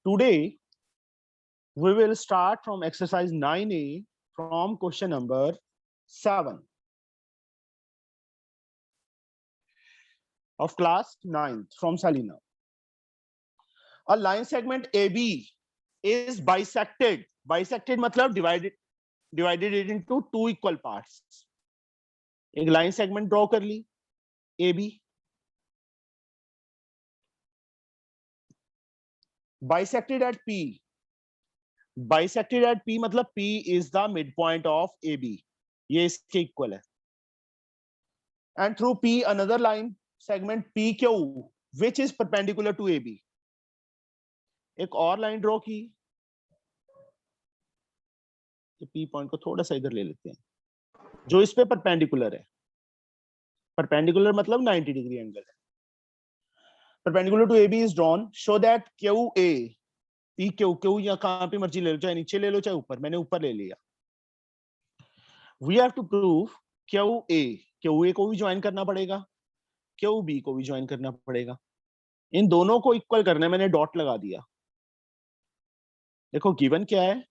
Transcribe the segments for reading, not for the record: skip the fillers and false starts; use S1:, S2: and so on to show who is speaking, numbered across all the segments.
S1: Today, we will start from exercise 9A from question number 7 of class 9th from Salina. A line segment AB is bisected. Bisected मतलब divided it into two equal parts. एक line segment draw कर ली AB. Bisected at P. Bisected at P मतलब P is the midpoint of AB. ये इसके equal है. And through P another line segment PQ which is perpendicular to AB. एक और line draw की. ये P point को थोड़ा सा इधर ले लेते हैं जो इस पे परपेंडिकुलर है. परपेंडिकुलर मतलब 90 डिग्री एंगल है. Perpendicular to AB is drawn so that QA PQ या कहां पे मर्जी ले लो, चाहे नीचे ले लो चाहे ऊपर. मैंने ऊपर ले लिया. We have to prove QA को भी ज्वाइन करना पड़ेगा, QB को भी ज्वाइन करना पड़ेगा. इन दोनों को इक्वल करना है. मैंने डॉट लगा दिया. देखो गिवन क्या है,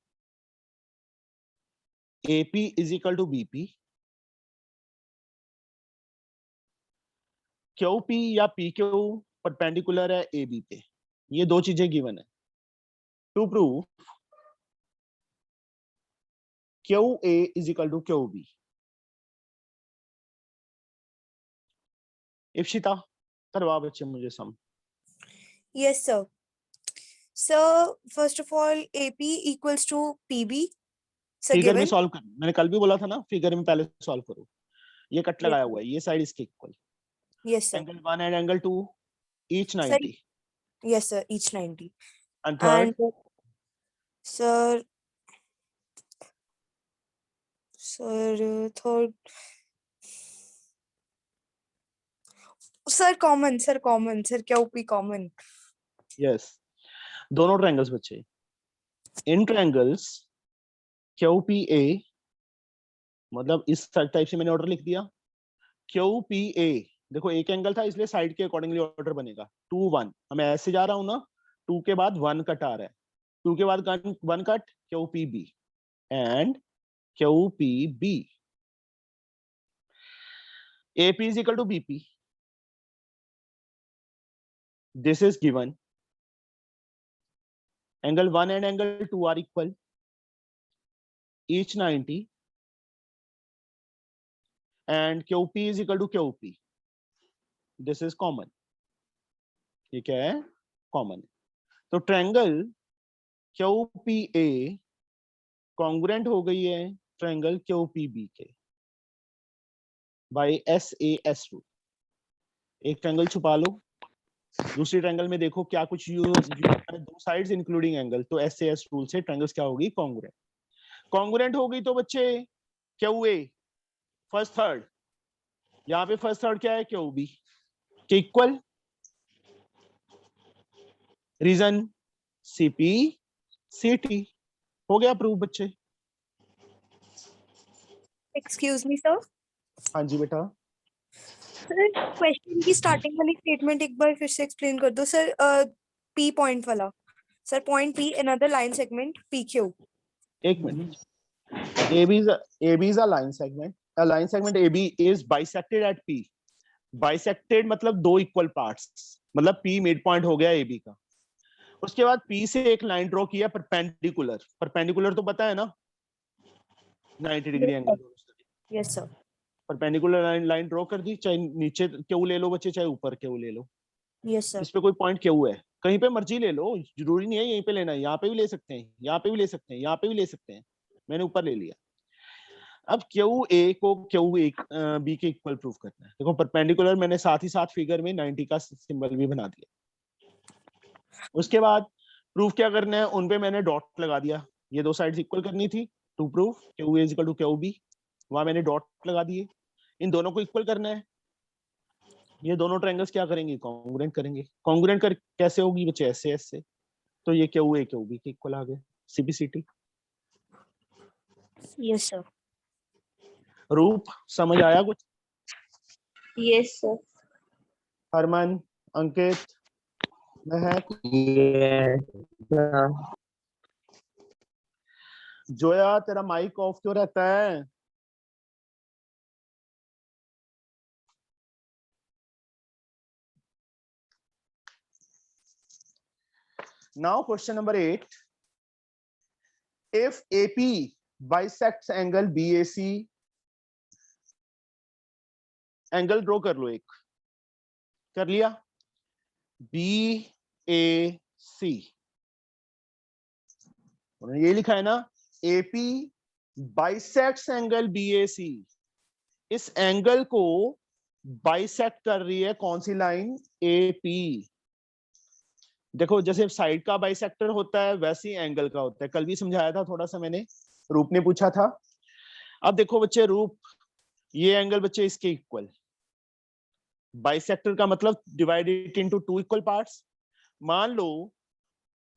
S1: AP is equal to BP, QP या PQ परपेंडिकुलर है AB पे. ये दो चीजें गिवन है. To prove QA is equal to QB. Ipsita करवा बच्चे मुझे sum.
S2: Yes, sir. So, first of all, AP equals to PB. So,
S1: figure में
S2: given.
S1: सॉल्व कर. मैंने कल भी बोला था ना, फिगर में पहले सॉल्व करो. ये कट लगाया हुआ है, ये साइड इसके equal.
S2: Yes, sir.
S1: Angle 1 and angle 2 each 90.
S2: Yes, sir. Each 90.
S1: And third,
S2: sir, third. Sir, common. Sir, QP common.
S1: yes, दोनों ट्रायंगल्स बच्चे. इन ट्रायंगल्स QPA मतलब इस टाइप से मैंने ऑर्डर लिख दिया. QPA देखो एक एंगल था इसलिए साइड के अकॉर्डिंगली ऑर्डर बनेगा. 2 1 मैं ऐसे जा रहा हूं ना, 2 के बाद 1 कट आ रहा है, 2 के बाद 1 cut, QPB and QPB. AP is equal to BP. This is given. Angle 1 and angle 2 are equal, each 90, and QP is equal to QP. This is common. ये क्या है? Common. तो ट्रायंगल QPA कॉन्ग्रुएंट हो गई है triangle QPB के bye SAS rule. एक triangle छुपा लो, दूसरी ट्रायंगल में देखो क्या कुछ यूज है, दो साइड्स इंक्लूडिंग एंगल. तो SAS रूल से ट्रायंगल्स क्या होगी? कॉन्ग्रुएंट. कॉन्ग्रुएंट हो गई तो बच्चे QA फर्स्ट थर्ड, यहाँ पे फर्स्ट थर्ड क्या है? QB के इक्वल. Reason CP CT. हो गया प्रूव बच्चे.
S2: Excuse me, sir.
S1: हाँ जी बेटा.
S2: सर क्वेश्चन की स्टार्टिंग वाली स्टेटमेंट एक बार फिर से एक्सप्लेन कर दो सर. P पॉइंट वाला. Sir point P another line segment PQ.
S1: एक minute. AB is a line segment. A line segment AB is bisected at P. Bisected मतलब दो इक्वल पार्ट्स, मतलब P मिड पॉइंट हो गया AB का. उसके बाद P से एक लाइन ड्रॉ किया परपेंडिकुलर. परपेंडिकुलर तो पता है ना, 90 degree angle.
S2: Yes sir.
S1: Perpendicular line draw कर दी. चाहे नीचे क्यू ले लो बच्चे, चाहे ऊपर क्यू ले लो.
S2: Yes sir.
S1: इस पे कोई पॉइंट क्यू है, कहीं पे मर्जी ले लो, जरूरी नहीं है यहीं पे लेना है. यहाँ पे भी ले सकते हैं, यहाँ पे भी ले सकते हैं, यहाँ पे भी ले सकते हैं. मैंने ऊपर ले लिया. अब QA को QB के इक्वल प्रूफ करना है. देखो परपेंडिकुलर मैंने साथ ही साथ फिगर में 90 का सिंबल भी बना दिया. उसके बाद प्रूफ क्या करना है, उन पे मैंने डॉट लगा दिया. ये दो साइड्स इक्वल करनी थी. To proof QA is equal to QB, वहां मैंने डॉट लगा दिए. इन दोनों को इक्वल करना है. ये दोनों ट्रायंगल्स क्या करेंगे? कॉन्ग्रुएंट करेंगे. कॉन्ग्रुएंट कर कैसे होगी बच्चे? SAS से. तो ये QA QB के इक्वल आ गए. CBCT.
S2: Yes sir.
S1: रूप समझ आया कुछ?
S2: Yes sir.
S1: हरमन, अंकित, जोया तेरा माइक ऑफ क्यों रहता है? Now question number 8. If AP bisects angle BAC, angle draw कर लो, एक कर लिया, BAC उन्होंने ये लिखा है ना, AP बाइसेक्ट्स एंगल BAC, इस एंगल को बाइसेक्ट कर रही है कौन सी लाइन? AP। देखो जैसे साइड का बाइसेक्टर होता है वैसे ही एंगल का होता है, कल भी समझाया था थोड़ा सा मैंने, रूप ने पूछा था। अब देखो बच्चे रूप, ये एंगल बच्चे इसके इक्वल, बाइसेक्टर का मतलब divided into two equal parts. मान लो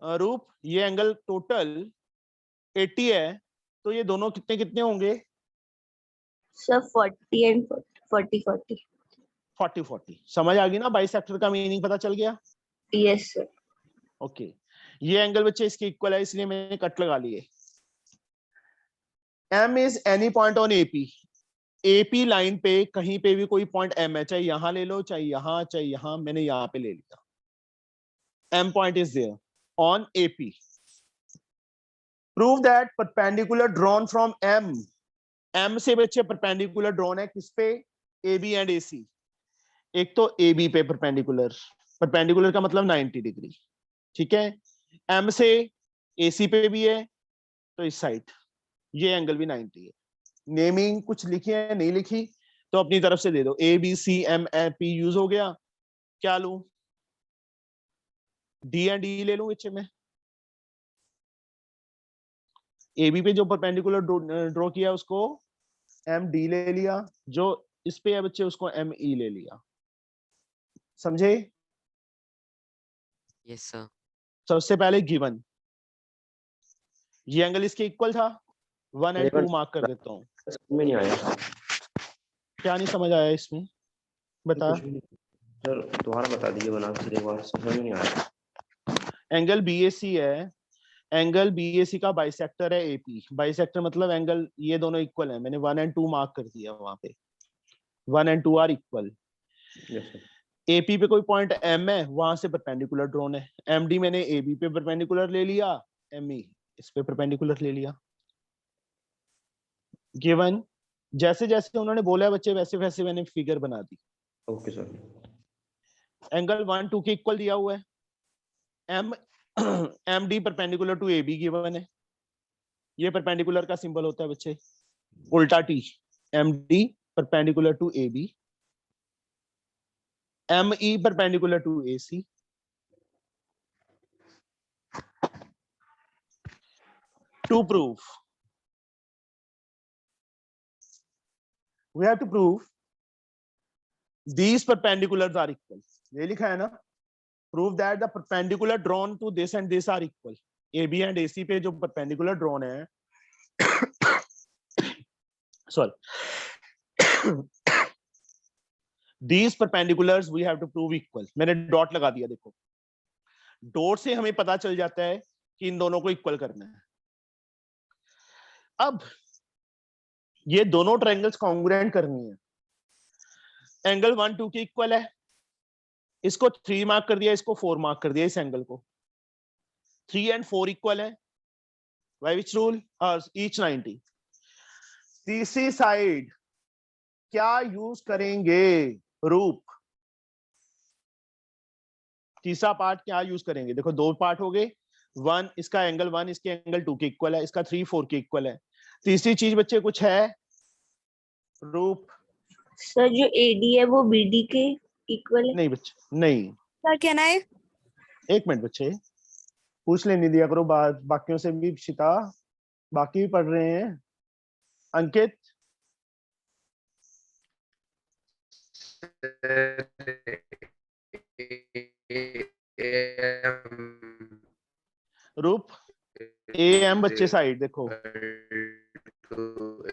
S1: रूप ये एंगल टोटल 80 है, तो ये दोनों कितने कितने होंगे?
S3: Sir 40 and 40
S1: 40। समझ आ गई ना, बाइसेक्टर का मीनिंग पता चल गया?
S3: Yes sir.
S1: ओके, ये एंगल बच्चे इसके इक्वल है, इसलिए मैंने कट लगा लिए। M is any point on AP, AP line पे कहीं पे भी कोई पॉइंट M है, चाहे यहां ले लो, चाहे यहां, मैंने यहां पे ले लिया। M point is there on AP। Prove that perpendicular drawn from M, M से बच्चे परपेंडिकुलर ड्रॉन है किस पे? AB and AC। एक तो AB पे परपेंडिकुलर, परपेंडिकुलर का मतलब 90 डिग्री, ठीक है। M से AC पे भी है, तो इस साइड ये एंगल भी 90 है। नेमिंग कुछ लिखी है, नहीं लिखी तो अपनी तरफ से दे दो। ABCMP यूज हो गया, क्या लूं? D एंड D ले लूं बच्चे में। AB पे जो परपेंडिकुलर ड्रॉ किया उसको MD ले लिया, जो इस पे है बच्चे उसको ME ले लिया। समझे?
S4: Yes sir.
S1: सबसे पहले गिवन ये एंगल इसके इक्वल था, 1 एंड 2 मार्क कर देता हूँ।
S5: में नहीं आया
S1: क्या नहीं समझ आया इसमें, बता।
S5: सर दोबारा बता दीजिए, बना के एक बार, समझ में नहीं आया।
S1: एंगल BAC है, एंगल BAC का बाइसेक्टर है AP। बाइसेक्टर मतलब एंगल ये दोनों इक्वल है, मैंने 1 एंड 2 मार्क कर दिया वहां पे, 1 and 2 are equal.
S5: Yes sir.
S1: AP पे कोई पॉइंट M है, वहां से परपेंडिकुलर ड्रॉन है। MD मैंने AB पे परपेंडिकुलर ले लिया, ME इस पे परपेंडिकुलर ले लिया। गिवन जैसे जैसे उन्होंने बोला है बच्चे वैसे वैसे मैंने फिगर बना दी।
S5: Okay sir.
S1: एंगल 1 2 के इक्वल दिया हुआ है, MD perpendicular to AB given है, ये परपेंडिकुलर का सिंबल होता है बच्चे, उल्टा T। MD perpendicular to AB, ME perpendicular to AC। To prove, we have to prove these perpendiculars are equal. ये लिखा है ना, prove that the perpendicular drawn to this and this are equal. AB and AC पे जो perpendicular drawn है, sorry, these perpendiculars we have to prove equal. मैंने dot लगा दिया, देखो डॉट से हमें पता चल जाता है कि इन दोनों को इक्वल करना है। अब ये दोनों ट्रायंगल्स कॉन्ग्रुएंट करनी है। एंगल 1 2 के इक्वल है, इसको 3 मार्क कर दिया, इसको 4 मार्क कर दिया, इस एंगल को 3 एंड 4 इक्वल है, बाय विच रूल? ईच 90। तीसरी साइड क्या यूज करेंगे रूप? तीसरा पार्ट क्या यूज करेंगे? देखो दो पार्ट हो गए, 1 इसका एंगल 1 इसके एंगल 2 के इक्वल है, इसका 3 4 के इक्वल है। तीसरी चीज बच्चे कुछ है रूप?
S3: सर जो AD है वो BD के इक्वल है?
S1: नहीं बच्चे, नहीं।
S2: Sir can I?
S1: एक मिनट बच्चे, पूछ लेने दिया करो बाकियों से भी, शिता बाकी भी पढ़ रहे हैं। अंकित रूप AM बच्चे साइड देखो,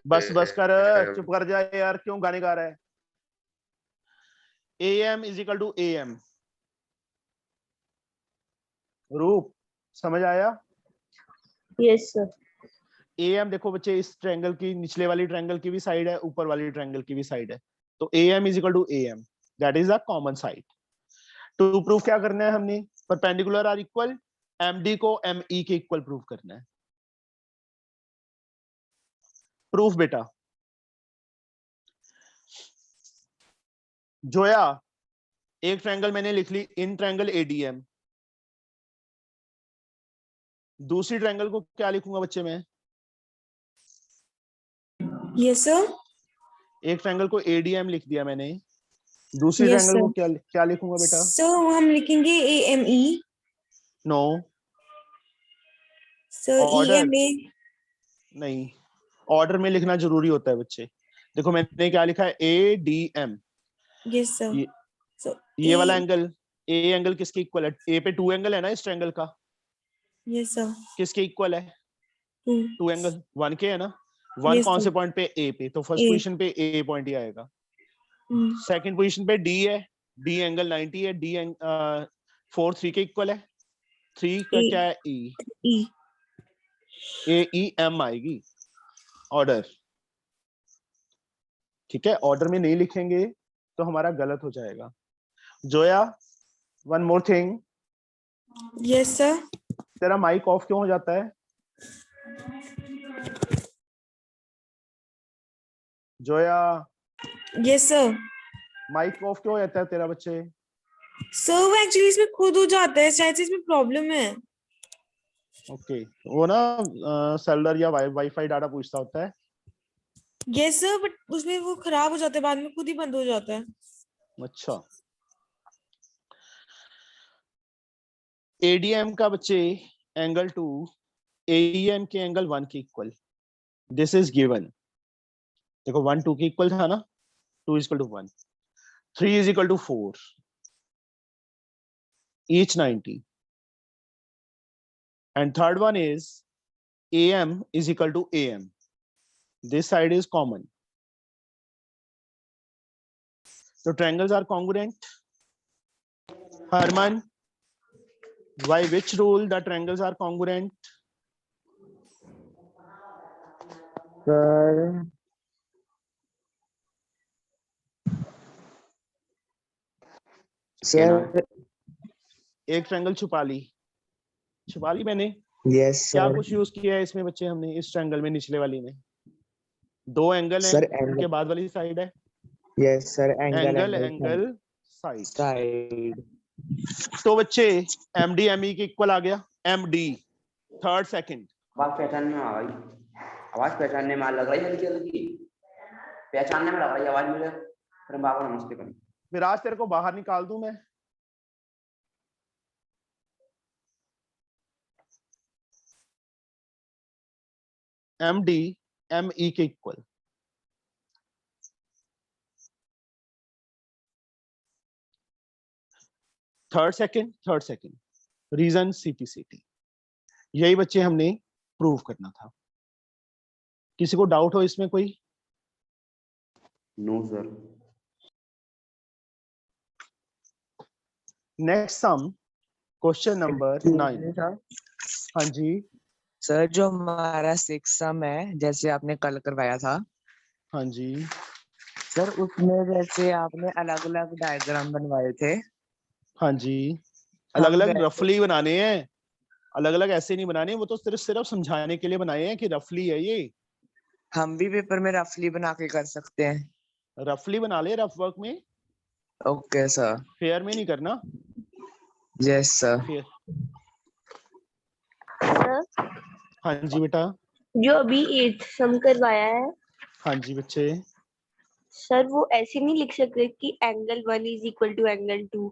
S1: बस कर, चुप कर जा यार, क्यों गाने गा रहा है? AM is equal to AM, रूप समझ आया?
S3: Yes sir.
S1: AM देखो बच्चे, इस ट्रायंगल की निचले वाली ट्रायंगल की भी साइड है, ऊपर वाली ट्रायंगल की भी साइड है, तो AM is equal to AM, that is a common side. To prove क्या करना है हमने? परपेंडिकुलर आर इक्वल, MD को ME के इक्वल प्रूव करना है। प्रूफ बेटा, जोया एक ट्रायंगल मैंने लिख ली, इन ट्रायंगल ADM, दूसरी ट्रायंगल को क्या लिखूंगा बच्चे मैं?
S2: Yes sir.
S1: एक ट्रायंगल को ADM लिख दिया मैंने, दूसरी
S2: Yes,
S1: ट्रायंगल को
S2: sir.
S1: क्या क्या लिखूंगा बेटा?
S2: सर हम लिखेंगे AME।
S1: No,
S2: sir
S1: order
S2: EMA।
S1: नहीं, ऑर्डर में लिखना जरूरी होता है बच्चे। देखो मैंने क्या लिखा है, ADM,
S2: यस सर।
S1: ये,
S2: सो
S1: ये वाला एंगल, ए एंगल किसके इक्वल है? ए पे 2 एंगल है ना इस ट्रायंगल का,
S2: यस सर।
S1: किसके इक्वल है?
S2: 2।
S1: 2 एंगल 1 के है ना। 1
S2: Yes,
S1: कौन
S2: sir.
S1: से पॉइंट पे? ए पे, तो फर्स्ट
S2: A.
S1: पोजीशन पे ए पॉइंट ही आएगा। सेकंड पोजीशन पे डी है, डी एंगल 90 है, डी 4 3 के इक्वल है, 3 का
S2: A.
S1: क्या है? ई,
S2: E.
S1: AEM आएगी ऑर्डर। ठीक है, ऑर्डर में नहीं लिखेंगे तो हमारा गलत हो जाएगा। Zoya one more thing,
S2: yes sir.
S1: तेरा माइक ऑफ क्यों हो जाता है? Zoya
S2: yes sir.
S1: Mic off क्यों हो जाता है तेरा बच्चे?
S2: सर वो एक्चुअली इसमें खुद हो जाता है, शायद से इसमें प्रॉब्लम है।
S1: ओके, वो ना सेलुलर या वाईफाई डाटा पूछता होता है।
S2: यस सर, बट उसमें वो खराब हो जाता है, बाद में खुद ही बंद हो जाता है।
S1: अच्छा, ADM का बच्चे एंगल 2 AEM के एंगल 1 के इक्वल, दिस इज गिवन। देखो 1 2 के इक्वल था ना, 2 is equal to 1, 3 is equal to 4, each 90, and third one is AM is equal to AM, this side is common, so triangles are congruent. Herman, by which rule the triangles are congruent?
S4: Sir sir
S1: एक triangle छुपा ली मैंने।
S4: Yes
S1: क्या
S4: sir.
S1: कुछ use किया है इसमें बच्चे हमने? इस ट्रायंगल में निचले वाली में 2 एंगल है,
S4: सर
S1: उनके बाद वाली साइड है
S4: yes sir,
S1: angle side.
S4: Side.
S1: तो बच्चे MD ME के इक्वल आ गया, MD थर्ड सेकंड।
S5: आवाज पहचानने में आ गई, आवाज पहचानने में लग रही है, हल्की हल्की पहचानने में लग रही है आवाज मुझे। फिर बाबा नमस्ते करें।
S1: फिर आज तेरे को बाहर निकाल दूं मैं। MD ME के इक्वल, थर्ड सेकंड, रीजन CPCT। यही बच्चे हमने प्रूव करना था। किसी को डाउट हो इसमें कोई?
S5: No sir.
S1: Next sum, question number 9। हाँ जी
S4: सर जो हमारा 6 सम है, जैसे आपने कल करवाया था,
S1: हाँ जी।
S4: सर उसमें जैसे आपने अलग अलग डायग्राम बनवाए थे।
S1: हाँ जी, अलग
S4: हम
S1: अलग रफली बनाने हैं, अलग अलग ऐसे नहीं बनाने, वो तो सिर्फ समझाने के लिए बनाए हैं कि रफली है ये।
S4: हम भी पेपर में रफली बना के कर सकते हैं।
S1: रफली बना ले, रफ वर्क में,
S4: ओके सर।
S1: फेयर में नहीं करना।
S4: Yes sir.
S1: फेयर।
S3: सर
S1: हाँ जी बेटा।
S3: जो अभी 8th सम करवाया है
S1: हाँ जी बच्चे।
S3: सर, वो ऐसे नहीं लिख सकते कि angle 1 is equal to angle 2?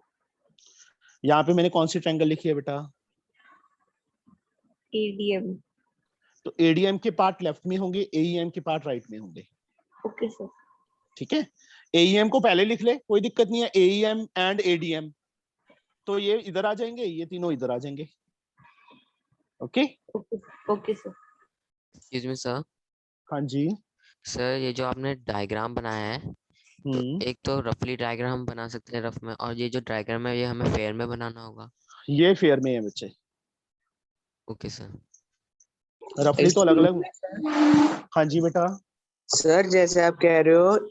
S1: यहाँ पे मैंने कौन सी ट्रायंगल लिखी है बेटा?
S3: ADM।
S1: तो ADM के पार्ट लेफ्ट में होंगे, AEM के पार्ट राइट में होंगे।
S3: Okay sir.
S1: ठीक है, AEM को पहले लिख ले, कोई दिक्कत नहीं है। AEM एंड ADM, तो ये इधर आ जाएंगे, ये तीनों इधर आ जाएंगे। Okay
S3: okay sir.
S6: Excuse me sir.
S1: हाँ जी।
S6: सर ये जो आपने डायग्राम बनाया है, तो एक तो रफली डायग्राम बना सकते हैं रफ में, और ये जो डायग्राम है ये हमें फेयर में बनाना होगा।
S1: ये फेयर में है बच्चे,
S6: ओके सर।
S1: रफली तो अलग अलग। हाँ जी बेटा।
S4: सर जैसे आप कह रहे हो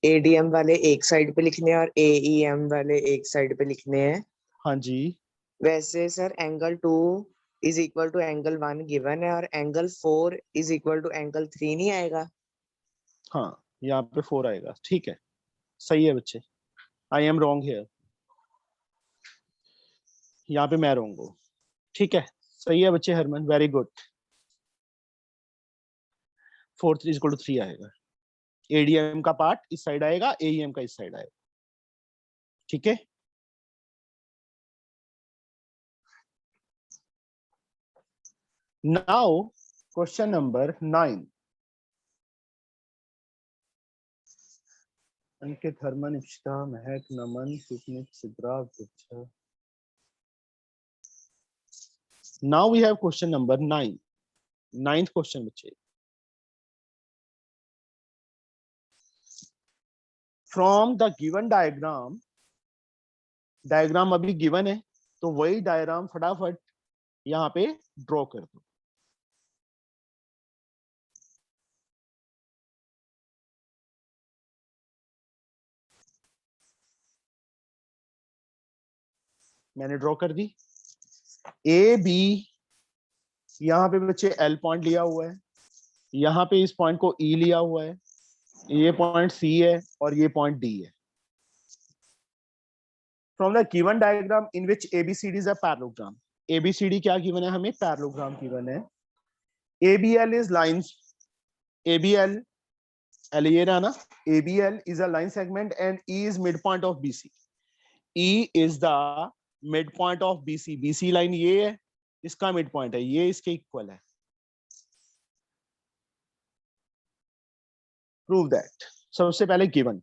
S4: एडीएम वाले एक साइड पे लिखने हैं और एईएम वाले एक साइड पे लिखने हैं,
S1: हाँ जी।
S4: वैसे sir angle 2 is equal to angle 1 given है और angle 4 is equal to angle 3 नहीं आएगा?
S1: हाँ यहाँ पे 4 आएगा, ठीक है, सही है बच्चे। आई एम रॉन्ग हियर, यहाँ पे मैं रॉन्ग हूँ, ठीक है, सही है बच्चे। Harman very good. 4 is equal to 3 आएगा। एडीएम का पार्ट इस साइड आएगा, एईएम का इस साइड आएगा, ठीक है। Now question number 9। Ankit, Harman, Ipsita, Mahak, Naman, Susmit, Sidra, Vidya. Now we have question number 9। 9th question बच्चे। From the given diagram, diagram अभी गिवन है तो वही डायग्राम फटाफट यहाँ पे ड्रॉ कर दो। मैंने ड्रॉ कर दी। ए बी, यहाँ पे बच्चे एल पॉइंट लिया हुआ है, यहाँ पे इस पॉइंट को ई लिया हुआ है, ये पॉइंट सी है और ये पॉइंट डी है। From the given diagram in which A B C D is a parallelogram. A B C D क्या गिवन है हमें? पैरेललोग्राम गिवन है। A B L is lines, A B L, L ये रहा ना, A B L is a line segment and E is mid point of B C. E is the mid point of B C. B C line ये है, इसका मिड पॉइंट है, ये इसके इक्वल है। Prove that. सबसे पहले given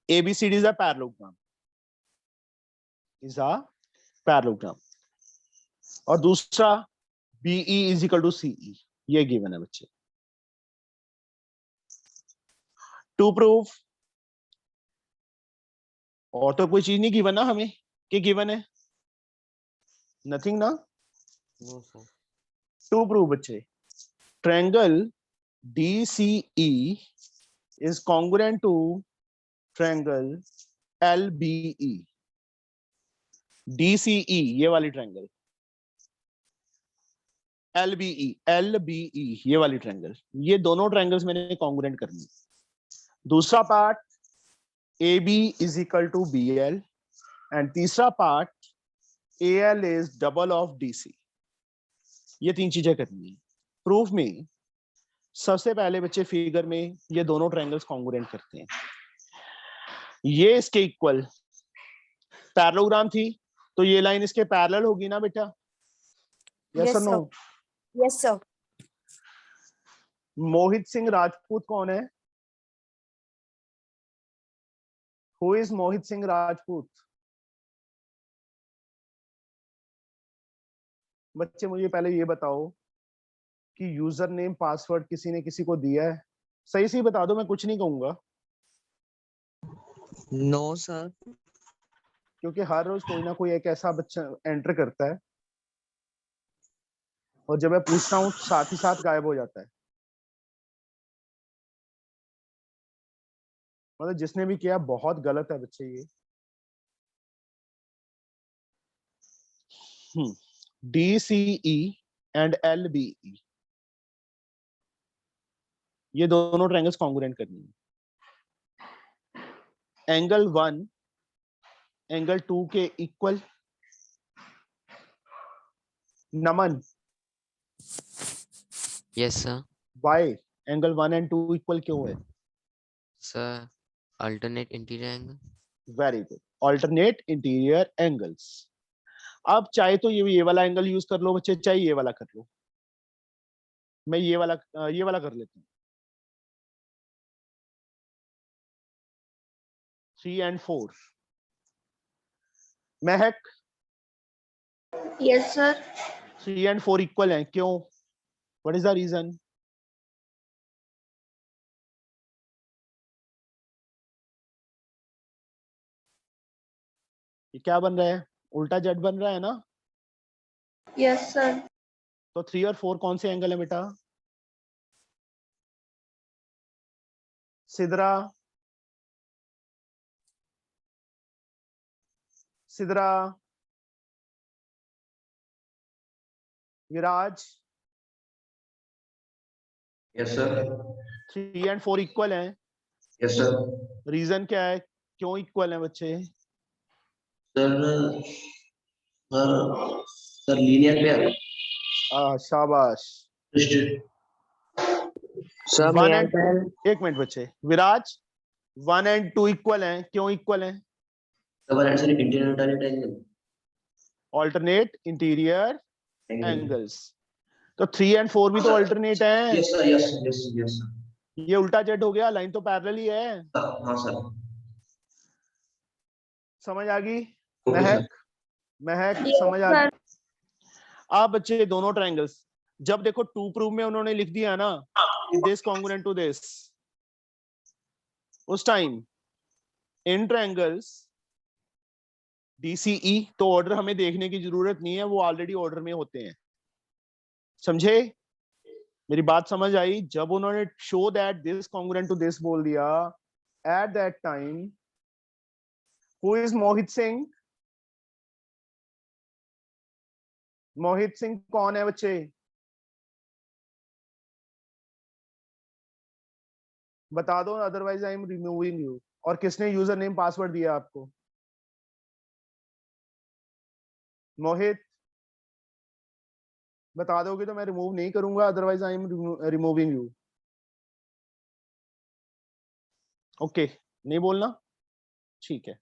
S1: ABCD is a parallelogram, is a parallelogram। और दूसरा BE is equal to CE, ये गिवन है बच्चे। टू प्रूव, और तो कोई चीज नहीं गिवन ना हमें, कि गिवन है नथिंग ना।
S6: No sir.
S1: टू प्रूव बच्चे, triangle DCE is congruent to triangle LBE। DCE ये वाली ट्रायंगल, LBE ये वाली ट्रायंगल, ये दोनों ट्रायंगल्स मैंने कॉन्ग्रुएंट करनी। दूसरा part AB is equal to BL and तीसरा part AL is double of DC। ये तीन चीजें करनी है। प्रूफ में सबसे पहले बच्चे फिगर में ये दोनों ट्रायंगल्स कॉन्ग्रुएंट करते हैं। ये इसके इक्वल पैरेललोग्राम थी तो ये लाइन इसके पैरेलल होगी ना बेटा? यस और no?
S2: Yes sir.
S1: Mohit Singh Rajput कौन है? Who is Mohit Singh Rajput? बच्चे मुझे पहले ये बताओ कि यूजर नेम पासवर्ड किसी ने किसी को दिया है? सही से ही बता दो, मैं कुछ नहीं कहूंगा,
S4: नो सर।
S1: क्योंकि हर रोज कोई ना कोई एक ऐसा बच्चा एंटर करता है और जब मैं पूछता हूँ साथ ही साथ गायब हो जाता है। मतलब जिसने भी किया बहुत गलत है बच्चे ये। DCE एंड LBE ये दोनों ट्रायंगल्स कॉन्ग्रुएंट करनी है। एंगल 1 एंगल 2 के equal. Naman,
S6: yes sir.
S1: Why angle 1 and 2 equal क्यों है?
S6: Sir alternate interior angle.
S1: Very good, alternate interior angles. अब चाहे तो ये वाला एंगल यूज कर लो बच्चे, चाहे ये वाला कर लो। मैं ये वाला कर लेता हूँ। 3 and 4। Mahak,
S3: yes sir.
S1: 3 and 4 equal हैं, क्यों? What is the reason? ये क्या बन रहा है? उल्टा जेड बन रहा है ना?
S3: Yes sir.
S1: तो 3 और 4 कौन से एंगल है बेटा? सिद्रा, सिद्रा, विराज,
S5: यस सर।
S1: 3 and 4 इक्वल हैं।
S5: Yes sir.
S1: रीजन क्या है, क्यों इक्वल हैं बच्चे?
S5: Sir sir sir linear pair.
S1: शाबाश।
S4: सब
S1: 1
S4: यहाँ
S1: and
S4: पर
S1: 1 मिनट बच्चे, विराज 1 and 2 इक्वल हैं, क्यों इक्वल हैं?
S5: Double answer interior alternate angle.
S1: Alternate interior angles. तो 3 and 4 भी तो ऑल्टरनेट हैं।
S5: Yes sir, yes yes yes sir.
S1: ये उल्टा जेड हो गया, लाइन तो पैरेलल ही है।
S5: हाँ सर।
S1: समझ आ गई?
S5: Okay sir.
S1: महक, महक समझ आ गई? आप बच्चे दोनों ट्रायंगल्स, जब देखो टू प्रूव में उन्होंने लिख दिया ना दिस कॉन्ग्रुएंट टू दिस, उस टाइम इन ट्रायंगल्स DCE तो ऑर्डर हमें देखने की जरूरत नहीं है, वो ऑलरेडी ऑर्डर में होते हैं। समझे? मेरी बात समझ आई? जब उन्होंने show that this congruent to this बोल दिया, at that time who is Mohit Singh? Mohit Singh कौन है बच्चे? बता दो, otherwise I am removing you. और किसने यूजर नेम पासवर्ड दिया आपको? मोहित, बता दोगे तो मैं रिमूव नहीं करूंगा, otherwise I am removing you. Okay, नहीं बोलना, ठीक है।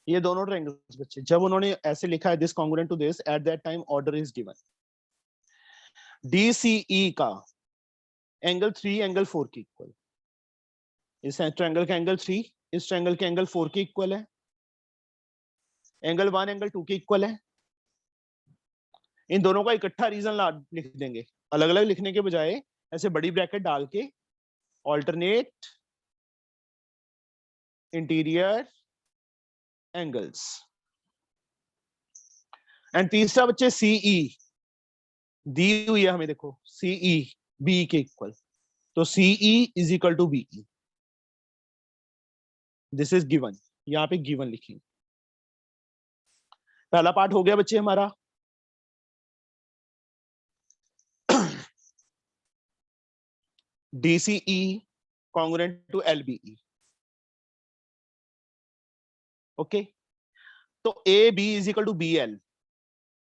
S1: ये दोनों ट्रायंगल्स बच्चे, जब उन्होंने ऐसे लिखा है this congruent to this, at that time order is given. DCE का एंगल 3 एंगल 4 के इक्वल, इस ट्रायंगल का एंगल 3 इस ट्रायंगल के एंगल 4 के इक्वल है, एंगल 1 एंगल 2 के इक्वल है। इन दोनों का इकट्ठा रीजन लिख देंगे, अलग अलग लिखने के बजाय ऐसे बड़ी ब्रैकेट डाल के, ऑल्टरनेट इंटीरियर एंगल्स। एंड तीसरा बच्चे CE दी हुई है हमें, देखो CE BE के इक्वल, तो CE is equal to BE, this is given, यहाँ पे गिवन लिखेंगे। पहला पार्ट हो गया बच्चे हमारा। DCE congruent to LBE, okay. तो AB is equal to BL,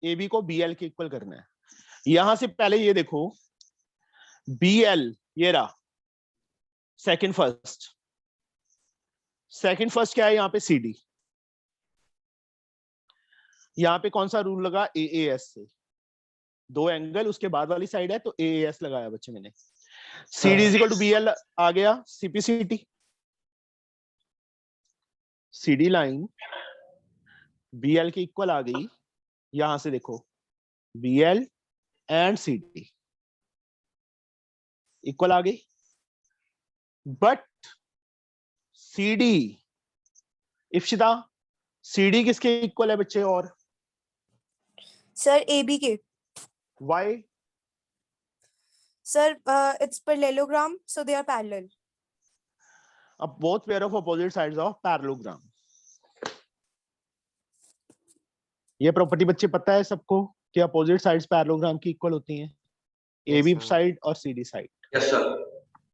S1: AB को BL के इक्वल करना है। यहां से पहले ये देखो, BL ये रहा सेकंड फर्स्ट, सेकंड फर्स्ट क्या है यहाँ पे? CD। यहाँ पे कौन सा रूल लगा? AAS से, दो एंगल उसके बाद वाली साइड है तो AAS लगाया बच्चे मैंने। CD is equal to BL आ गया, CPCT। CD लाइन BL के इक्वल आ गई, यहां से देखो BL एंड CD इक्वल आ गई, बट CD, इप्शिता CD किसके इक्वल है बच्चे? और
S2: सर AB के।
S1: Why?
S2: Sir, it's parallelogram, so they are parallel.
S1: Both pair of opposite sides of parallelogram. ये प्रॉपर्टी बच्चे पता है सबको कि अपोजिट साइड्स पैरेललोग्राम की इक्वल होती हैं, AB साइड और CD side.
S5: Yes sir.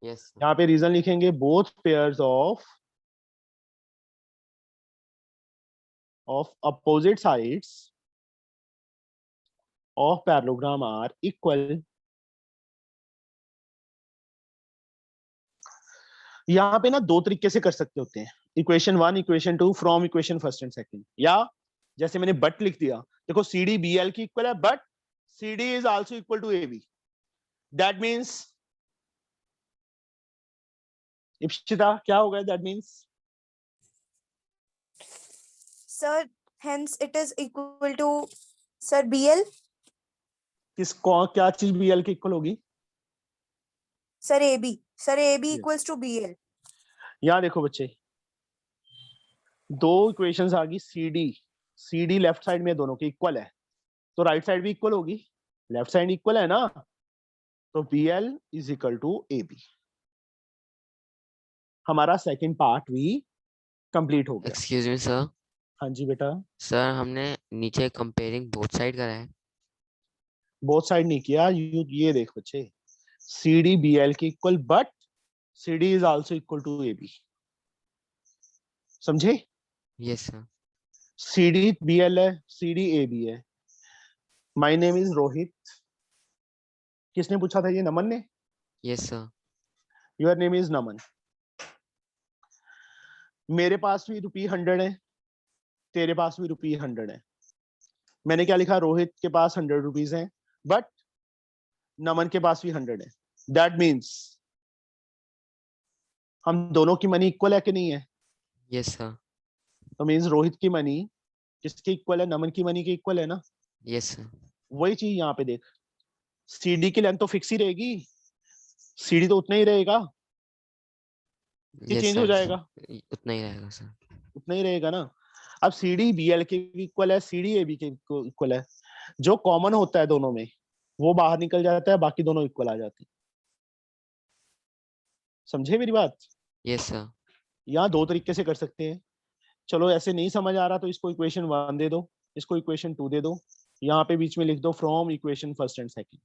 S6: Yes
S1: यहाँ पे रीजन लिखेंगे, both pairs of opposite sides of parallelogram are equal। यहाँ पे ना दो तरीके से कर सकते होते हैं, equation 1 equation 2 from equation first and second, या जैसे मैंने बट लिख दिया, देखो CD BL की इक्वल है but CD is also equal to AB, that means Ipshita क्या होगा? that means
S2: Sir, hence it is equal to, sir, BL.
S1: क्या चीज बीएल के इक्वल होगी?
S2: Sir A B, sir A B
S1: Yes.
S2: Equals to B L.
S1: यहाँ देखो बच्चे, दो इक्वेशंस आ गई, सी डी लेफ्ट साइड में दोनों के इक्वल है, तो राइट साइड भी इक्वल होगी, लेफ्ट साइड इक्वल है ना, तो B L is equal to A B. हमारा सेकंड पार्ट भी कंप्लीट हो गया।
S6: Excuse me sir.
S1: हाँ जी बेटा।
S6: सर हमने नीचे कंपेयरिंग बोथ साइड करा है।
S1: बोथ साइड नहीं किया, ये देख बच्चे, सी डी बी एल के equal, but C D is also equal to A B. समझे?
S6: Yes sir.
S1: C D B L है, सी डी ए बी है। My name is Rohit. किसने पूछा था ये? नमन ने।
S6: Yes sir.
S1: Your name is Naman. मेरे पास भी ₹100 है, तेरे पास भी ₹100 है। मैंने क्या लिखा? रोहित के पास ₹100 है, बट नमन के पास भी 100 है। दैट मीन्स हम दोनों की मनी इक्वल है कि नहीं है?
S6: Yes sir.
S1: तो मीन्स रोहित की मनी किसके इक्वल है? नमन की मनी के इक्वल है ना।
S6: Yes sir.
S1: वही चीज यहाँ पे देख, सीडी की लेंथ तो फिक्स ही रहेगी, सीडी तो उतना ही रहेगा कि
S6: यस
S1: चेंज हो
S6: सर,
S1: जाएगा?
S6: उतना ही रहेगा सर।
S1: उतना ही रहेगा ना। अब सी डी बी एल के इक्वल है, सी डी ए बी के इक्वल है, जो कॉमन होता है दोनों में वो बाहर निकल जाता है, बाकी दोनों इक्वल आ जाते हैं। समझे मेरी बात?
S6: Yes sir.
S1: यहाँ दो तरीके से कर सकते हैं। चलो ऐसे नहीं समझ आ रहा तो इसको इक्वेशन 1 दे दो, इसको इक्वेशन 2 दे दो, यहाँ पे बीच में लिख दो from equation first and second,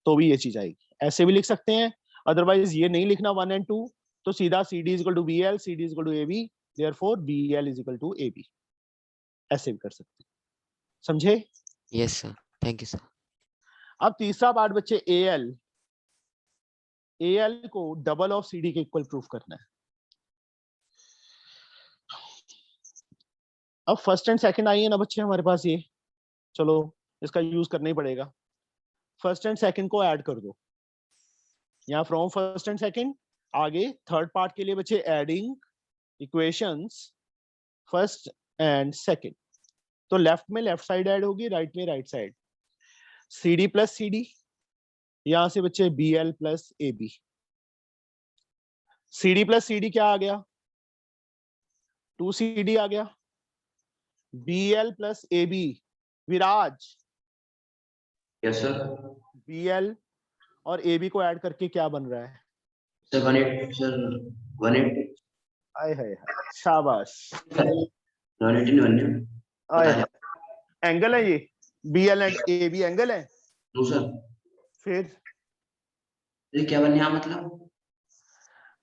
S1: तो भी ये चीज आएगी। ऐसे भी लिख सकते हैं, अदरवाइज ये नहीं लिखना 1 एंड 2, तो सीधा C D is equal to B L, C D is equal to A B, therefore B L is equal to A B. ऐसे भी कर सकते हैं। समझे?
S6: Yes sir, thank you sir.
S1: अब तीसरा पार्ट बच्चे, ए एल को डबल ऑफ सी डी के इक्वल प्रूफ करना है। अब फर्स्ट एंड सेकंड आई है ना बच्चे हमारे पास, ये चलो इसका यूज करना ही पड़ेगा। फर्स्ट एंड सेकंड को ऐड कर दो, यहाँ फ्रॉम फर्स्ट एंड सेकंड, आगे थर्ड पार्ट के लिए बच्चे adding equations first and second, तो लेफ्ट में लेफ्ट साइड ऐड होगी, राइट में right side. C D plus C D, यहां से बच्चे B L plus A B. C D plus C D क्या आ गया? 2CD आ गया। B L plus A B, Viraj,
S5: yes sir.
S1: B L और ए बी को ऐड करके क्या बन रहा है?
S5: Sir 180 sir 180।
S1: आए हाय, शाबाश।
S5: 180 बन
S1: आए हाय, एंगल है ये, B L and A B angle है।
S5: नो सर,
S1: फिर
S5: ये क्या बनने मतलब?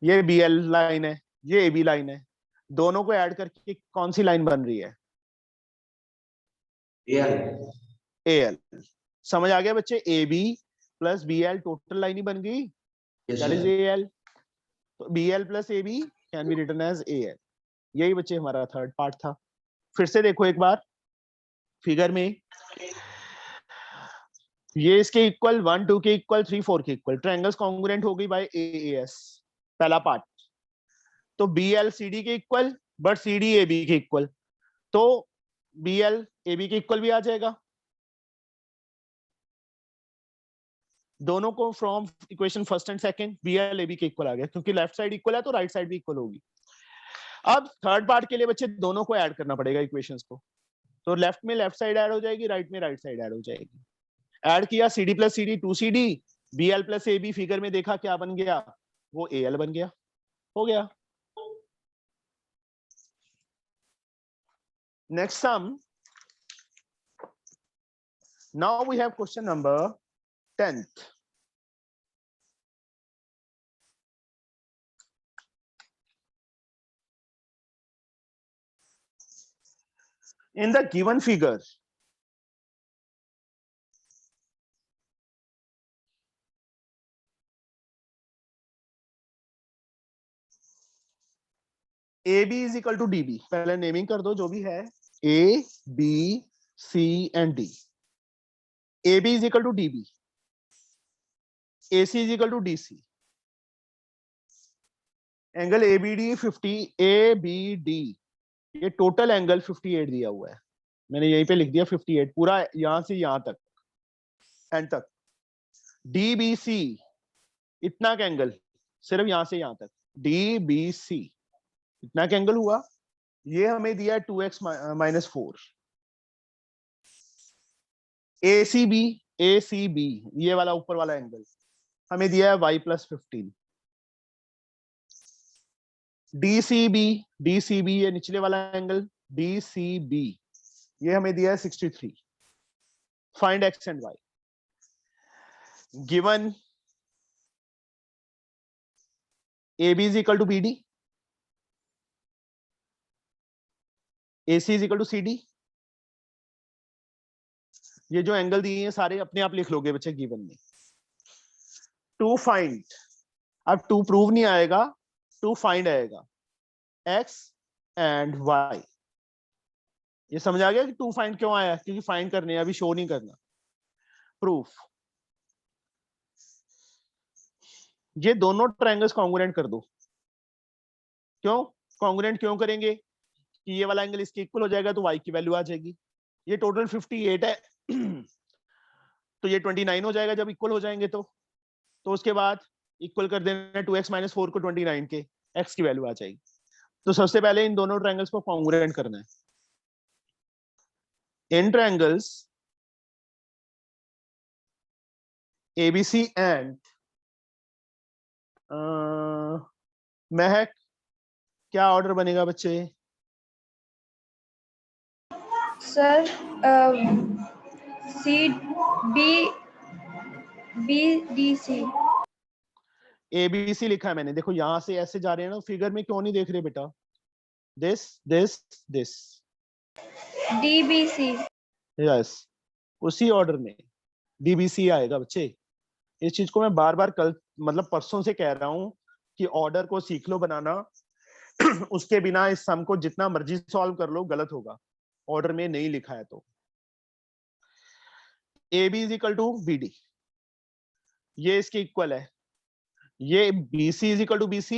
S1: ये बी एल लाइन है, ये ए बी लाइन है, दोनों को ऐड करके कौन सी लाइन बन रही है? A L. समझ आ गया बच्चे? A B plus B L total line ही बन गई, दैट इज ए एल। तो B L plus A B can be written as A L. यही बच्चे हमारा थर्ड पार्ट था। फिर से देखो एक बार फिगर में, ये इसके इक्वल 1 2 के इक्वल 3 4 के इक्वल, ट्रायंगल्स कॉन्ग्रुएंट हो गई बाय ए एस, पहला पार्ट। तो बी एल सी डी के equal, but C D A B के इक्वल, तो बी एल ए बी के इक्वल भी आ जाएगा। दोनों को from equation first and second, B L A B के इक्वल आ गया, क्योंकि लेफ्ट साइड इक्वल है तो राइट साइड भी इक्वल होगी। अब थर्ड पार्ट के लिए बच्चे दोनों को ऐड करना पड़ेगा इक्वेशंस को, तो लेफ्ट में लेफ्ट साइड ऐड हो जाएगी, राइट में राइट साइड ऐड हो जाएगी। ऐड किया, C D plus C D 2CD, B L plus A B, figure में देखा क्या बन गया? वो ए एल बन गया। हो गया। Next sum, now we have question number 10th. In the given figure, A B is equal to D B, पहले नेमिंग कर दो जो भी है, A B C and D. A B is equal to D B, A C is equal to D C. Angle A B D 50, A B D, ये total angle 58 दिया हुआ है, मैंने यहीं पे लिख दिया 58 पूरा यहां से यहां तक एंड तक। DBC इतना का एंगल सिर्फ यहां से यहां तक DBC इतना का एंगल हुआ, ये हमें दिया है 2x - 4। ACB ये वाला ऊपर वाला एंगल हमें दिया है y + 15। DCB ये निचले वाला एंगल DCB ये हमें दिया है 63। Find x and y। Given AB is equal to BD, AC is equal to CD। ये जो एंगल दिए हैं सारे अपने आप लिख लोगे बच्चे गिवन में। टू फाइंड, अब टू प्रूव नहीं आएगा, टू फाइंड आएगा x एंड y। ये समझ आ गया कि टू फाइंड क्यों आया, क्योंकि फाइंड करने अभी शो नहीं करना। प्रूफ, ये दोनों ट्रायंगल्स कॉन्ग्रुएंट कर दो। क्यों कॉन्ग्रुएंट क्यों करेंगे कि ये वाला एंगल इसके इक्वल हो जाएगा तो y की वैल्यू आ जाएगी। ये टोटल 58 है तो ये 29 हो जाएगा जब इक्वल हो जाएंगे तो उसके बाद इक्वल कर देना 2x - 4 को 29 के, x की वैल्यू आ जाएगी। तो सबसे पहले इन दोनों ट्रायंगल्स को कॉन्ग्रुएंट करना है। इन ट्रायंगल्स ABC एंड महक क्या ऑर्डर बनेगा बच्चे?
S7: सर CBDC
S1: ABC लिखा है मैंने, देखो यहां से ऐसे जा रहे हैं ना, फिगर में क्यों नहीं देख रहे बेटा? दिस
S7: DBC
S1: यस, उसी ऑर्डर में DBC आएगा बच्चे। इस चीज को मैं बार बार कल मतलब परसों से कह रहा हूं कि ऑर्डर को सीख लो बनाना उसके बिना इस सम को जितना मर्जी सॉल्व कर लो गलत होगा, ऑर्डर में नहीं लिखा है तो। AB is equal to BD, ये इसके इक्वल है। ये BC is equal to BC,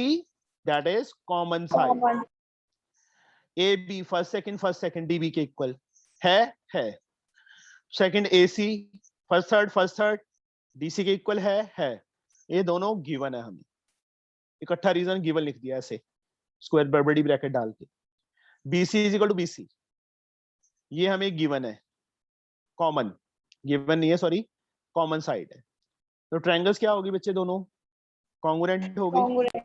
S1: that is common side। AB first second DB के इक्वल है। Second AC first third DC के इक्वल है। ये दोनों गिवन है, हमें इकट्ठा रीजन गिवन लिख दिया ऐसे स्क्वायर बड़ी ब्रैकेट डाल के। BC is equal to BC, ये हमें गिवन है, कॉमन गिवन नहीं है सॉरी, कॉमन साइड है। तो ट्रायंगल्स क्या होगी बच्चे? दोनों कॉन्ग्रुएंट होगी।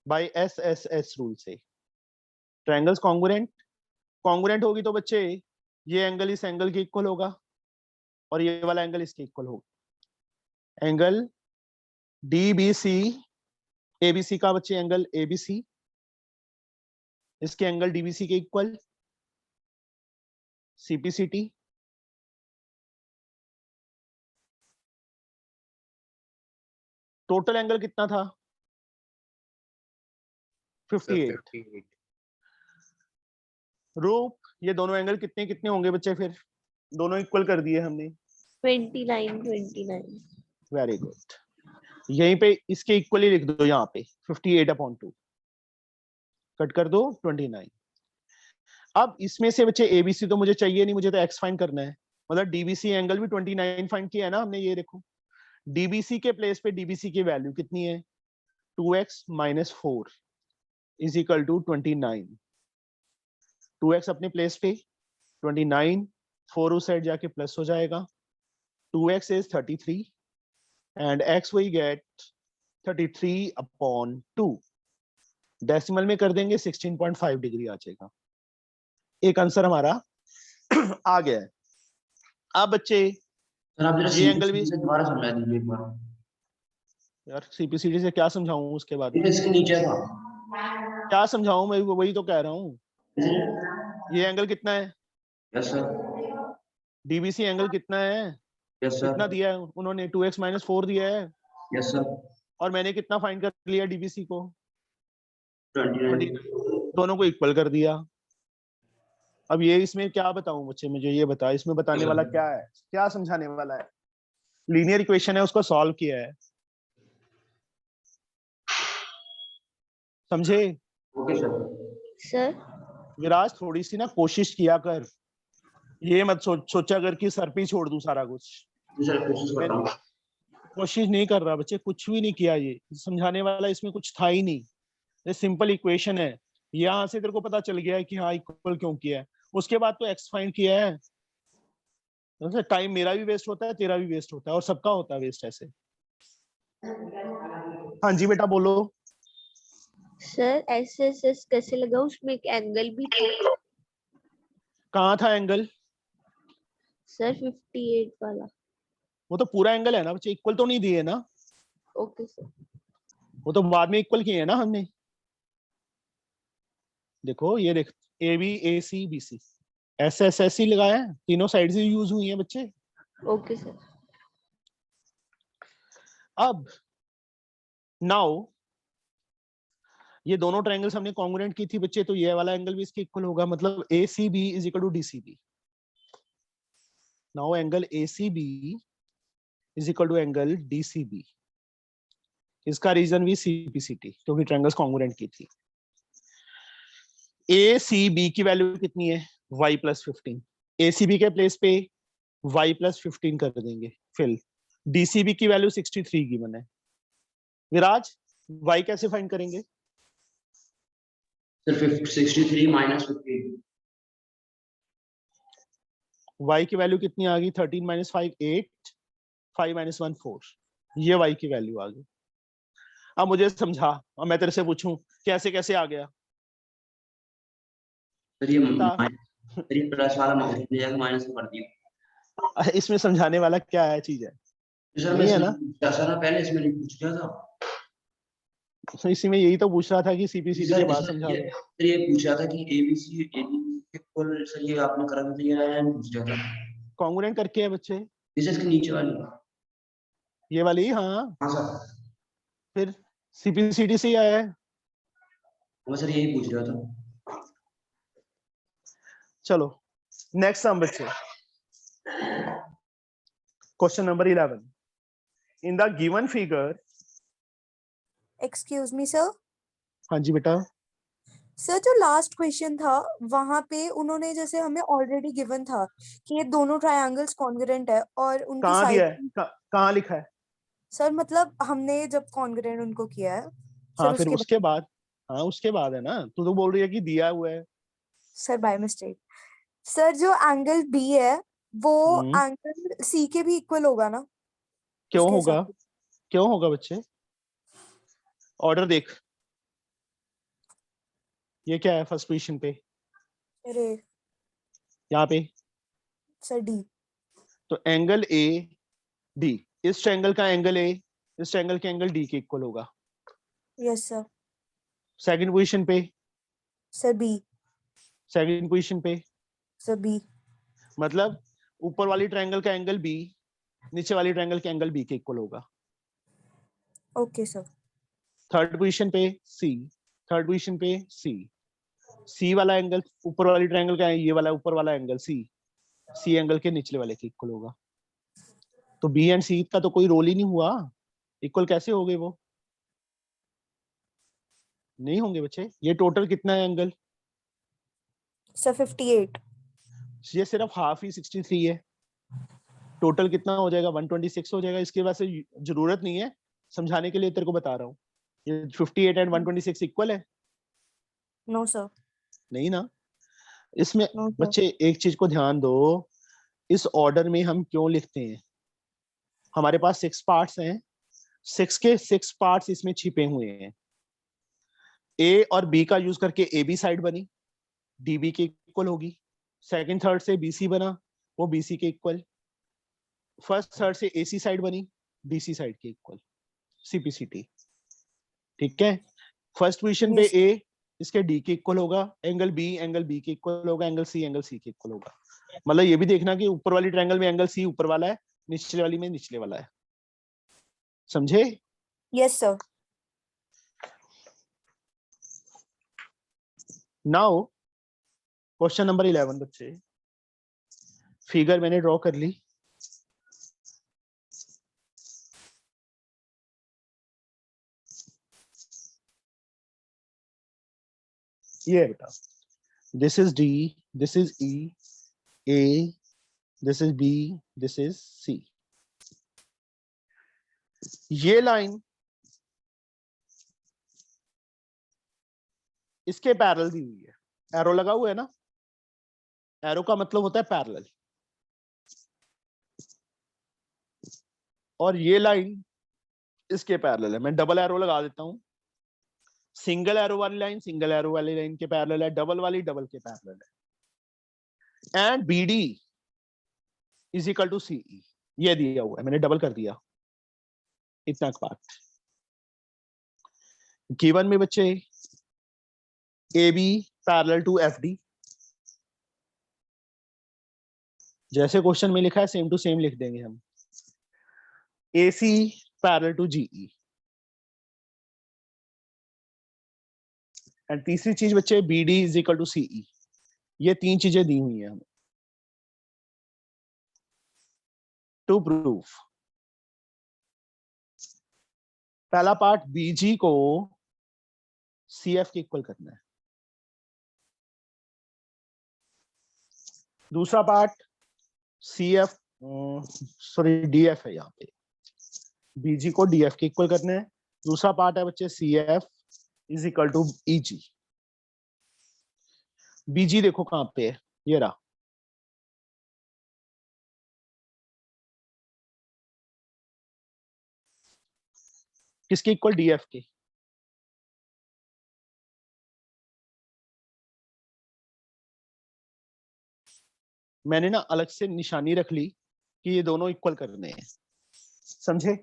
S1: बाय SSS रूल से ट्रायंगल्स कॉन्ग्रुएंट होगी तो बच्चे ये एंगल इस एंगल के इक्वल होगा और ये वाला एंगल इसके इक्वल होगा। एंगल DBC ABC का बच्चे एंगल ABC इसके एंगल DBC के इक्वल, CPCT टोटल एंगल कितना था? 58। रूप, ये दोनों एंगल कितने होंगे बच्चे? फिर दोनों इक्वल कर दिए हमने,
S3: 29।
S1: Very good. यहीं पे इसके इक्वल ही लिख दो, यहाँ पे 58/2 कट कर दो 29। अब इसमें से बच्चे ABC तो मुझे चाहिए नहीं, मुझे तो x फाइंड करना है। मतलब DBC एंगल भी 29 फाइंड किया है ना हमने। ये देखो DBC के प्लेस पे DBC की वैल्यू कितनी है? 2x - 4 is equal to 29। 2x अपने प्लेस पे 29, 4 उस साइड जाके प्लस हो जाएगा। 2x is 33 and x we get 33/2। Decimal में कर देंगे 16.5 डिग्री आ जाएगा। एक आंसर हमारा आ गया है। अब बच्चे ये एंगल भी
S5: दोबारा समझा दीजिए एक बार।
S1: यार CPCT से क्या समझाऊं उसके बाद?
S5: इसके नीचे था।
S1: क्या समझाऊं मैं, वही तो कह रहा हूँ। ये एंगल कितना है?
S5: Yes sir.
S1: DBC एंगल कितना है?
S5: Yes sir.
S1: कितना दिया है उन्होंने? 2x - 4 दिया है।
S5: Yes sir.
S1: और मैंने कितना फाइंड कर लिया DBC को?
S5: 29।
S1: दोनों को इक्वल कर दिया। अब ये इसमें क्या बताऊं बच्चे, मुझे ये बता, इसमें बताने वाला क्या है, क्या समझाने वाला है? लीनियर इक्वेशन है, उसको सॉल्व किया है, समझे?
S5: Okay sir.
S3: सर
S1: विराज थोड़ी सी ना कोशिश किया कर, ये मत सोचा कर कि सर पे ही छोड़ दूं सारा कुछ।
S5: जी सर, कोशिश करता हूँ।
S1: कोशिश नहीं कर रहा बच्चे, कुछ भी नहीं किया, ये समझाने वाला इसमें कुछ था ही नहीं। ये सिंपल इक्वेशन है, यहाँ से तेरे को पता चल गया है कि हाँ इक्वल क्यों किया है, उसके बाद तो एक्स फाइंड किया है। टाइम मेरा भी वेस्ट होता है, तेरा भी वेस्ट होता है, और सबका होता है वेस्ट ऐसे। हाँ जी बेटा बोलो।
S3: सर एस कैसे लगा, उसमें एक एंगल भी था।
S1: कहाँ था एंगल?
S3: सर 58 वाला।
S1: वो तो पूरा एंगल है ना बच्चे, इक्वल तो नहीं दिए ना,
S3: ओके सर।
S1: वो तो बाद में इक्वल किए हैं ना हमने। देखो ये देख, A B A C B C, S S S ही लगाया है, तीनों साइड से यूज हुई है बच्चे।
S3: Okay sir.
S1: अब नाउ ये दोनों ट्रायंगल्स हमने कॉन्ग्रुएंट की थी बच्चे, तो ये वाला एंगल भी इसके इक्वल होगा, मतलब A C B is equal to D C B. Now angle A C B is equal to angle D C B. इसका रीजन भी सीपीसीटी, क्योंकि ट्रायंगल्स कॉन्ग्रुएंट की थी। ए सी बी की वैल्यू कितनी है? y plus 15। ए सी बी के place पे y प्लस 15 कर देंगे फिल। डीसीबी की वैल्यू 63 गिवन है। विराज y कैसे फाइंड करेंगे?
S5: Sir 63 minus 15।
S1: y की वैल्यू कितनी आ गई? 13 माइनस 5 8, 5 माइनस 1 4, ये y की वैल्यू आ गई। अब मुझे समझा, अब मैं तेरे से पूछूं कैसे कैसे आ गया?
S5: सर ये
S1: बता।
S5: सर ये प्लस वाला माइनस कर दिया।
S1: इसमें समझाने वाला क्या है चीज है?
S5: सर
S1: नहीं है
S5: मैं
S1: ना,
S5: सर पहले इसमें नहीं पूछ गया था।
S1: तो इसी में यही तो पूछ रहा था कि सीपीसीटी के बाद
S5: सर
S1: समझा दो।
S5: ये पूछ रहा था कि एबीसी इक्वल, सर ये आपने करा दिया है, पूछ रहा था।
S1: कॉन्ग्रुएंट करके है बच्चे,
S5: इसके नीचे वाली।
S1: ये वाली। हाँ
S5: हाँ सर,
S1: फिर सीपीसीटी से ही आया है।
S5: मैं सर यही पूछ रहा था।
S1: चलो नेक्स्ट सम बच्चे, question number 11। In the given figure.
S2: Excuse me sir.
S1: हाँ जी बेटा।
S2: सर जो लास्ट क्वेश्चन था वहां पे उन्होंने जैसे हमें ऑलरेडी गिवन था कि ये दोनों ट्रायंगल्स कॉन्ग्रुएंट है और उनकी
S1: कहाँ दिया
S2: साइड।
S1: है? कहाँ लिखा है?
S2: सर मतलब हमने जब कॉन्ग्रुएंट उनको किया है
S1: हाँ
S2: सर
S1: फिर
S2: उसके बाद।
S1: उसके बाद, हाँ उसके बाद है ना, तू तो बोल रही है कि दिया हुआ है।
S2: Sir by mistake. सर जो एंगल बी है वो एंगल सी के भी इक्वल होगा ना?
S1: क्यों
S2: उसके हिसाब
S1: होगा? क्यों होगा बच्चे? ऑर्डर देख, ये क्या है फर्स्ट पोजीशन पे?
S2: से। अरे
S1: यहाँ पे
S2: सर डी।
S1: तो एंगल ए डी, इस ट्रायंगल का एंगल ए इस ट्रायंगल के एंगल डी के इक्वल होगा।
S2: Yes sir.
S1: सेकंड पोजीशन पे,
S2: सर बी।
S1: सेकंड पोजीशन पे
S2: सर बी।
S1: मतलब ऊपर वाली ट्रायंगल का एंगल बी नीचे वाली ट्रायंगल के एंगल बी के इक्वल होगा।
S2: Okay sir.
S1: थर्ड पोजीशन पे सी, थर्ड पोजीशन पे सी, सी वाला एंगल ऊपर वाली ट्रायंगल का है, ये वाला ऊपर वाला एंगल सी, सी एंगल के निचले वाले के इक्वल होगा। तो बी एंड सी का तो कोई रोल ही नहीं हुआ, इक्वल कैसे हो गए? वो नहीं होंगे बच्चे। ये टोटल कितना है एंगल?
S2: सर 58।
S1: ये सिर्फ हाफ ही 63 है, टोटल कितना हो जाएगा? 126 हो जाएगा। इसकी वजह से जरूरत नहीं है समझाने के लिए, तेरे को बता रहा हूँ। ये 58 एंड 126 इक्वल है?
S2: No sir.
S1: नहीं ना। इसमें
S2: नो सर।
S1: बच्चे एक चीज को ध्यान दो, इस ऑर्डर में हम क्यों लिखते हैं? हमारे पास 6 पार्ट्स हैं, 6 के 6 पार्ट्स इसमें छिपे हुए हैं। ए और बी का यूज करके ए बी साइड बनी, डी बी के इक्वल होगी। सेकंड थर्ड से बी सी बना, वो बी सी के इक्वल। फर्स्ट थर्ड से ए सी साइड बनी, डी सी साइड के इक्वल। सीपीसीटी, ठीक है। फर्स्ट पोजीशन पे
S2: Yes.
S1: ए इसके डी के इक्वल होगा, एंगल बी के इक्वल होगा, एंगल सी के इक्वल होगा। मतलब ये भी देखना कि ऊपर वाली ट्रायंगल में एंगल सी ऊपर वाला है, निचले वाली में निचले वाला है। समझे?
S2: Yes sir.
S1: Now question number 11 बच्चे, फिगर मैंने ड्रॉ कर ली। ये है बेटा, this is D, this is E, A, this is B, this is C. ये लाइन इसके पैरेलल दी हुई है, एरो लगा हुआ है ना, एरो का मतलब होता है पैरेलल, और ये लाइन इसके पैरेलल है। मैं डबल एरो लगा देता हूं, सिंगल एरो वाली लाइन सिंगल एरो वाली लाइन के पैरेलल है, डबल वाली डबल के पैरेलल है। And B D is equal to CE, ये दिया हुआ है, मैंने डबल कर दिया इतना पार्ट। गिवन में बच्चे A B parallel to F D, जैसे क्वेश्चन में लिखा है सेम टू सेम लिख देंगे हम। A C parallel to GE, and तीसरी चीज बच्चे B D is equal to CE. ये तीन चीजें दी हुई हैं हमें टू प्रूव। पहला पार्ट बीजी को सीएफ के इक्वल करना है, दूसरा पार्ट सीएफ सॉरी डीएफ है, यहाँ पे बीजी को डीएफ के इक्वल करना है। दूसरा पार्ट है बच्चे CF is equal to EG. BG देखो कहां पे है, ये रहा, किसके इक्वल, डीएफ के। मैंने ना अलग से निशानी रख ली कि ये दोनों इक्वल करने हैं, समझे।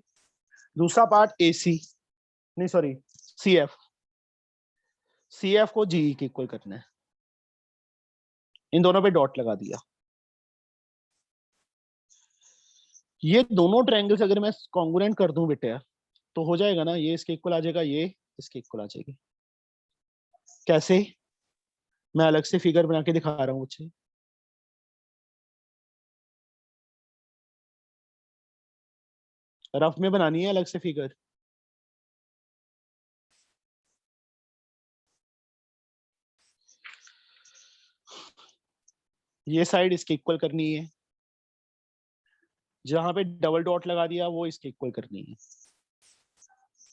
S1: दूसरा पार्ट एसी नहीं सॉरी सीएफ, सीएफ को जीई के इक्वल करना है, इन दोनों पे डॉट लगा दिया। ये दोनों ट्रायंगल्स अगर मैं कॉन्ग्रुएंट कर दूं बेटे तो हो जाएगा ना, ये इसके इक्वल आ जाएगा, ये इसके इक्वल आ जाएगी। कैसे, मैं अलग से फिगर बना के दिखा रहा हूं बच्चे। रफ में बनानी है अलग से फिगर। ये साइड इसके इक्वल करनी है, जहां पे डबल डॉट लगा दिया वो इसके इक्वल करनी है,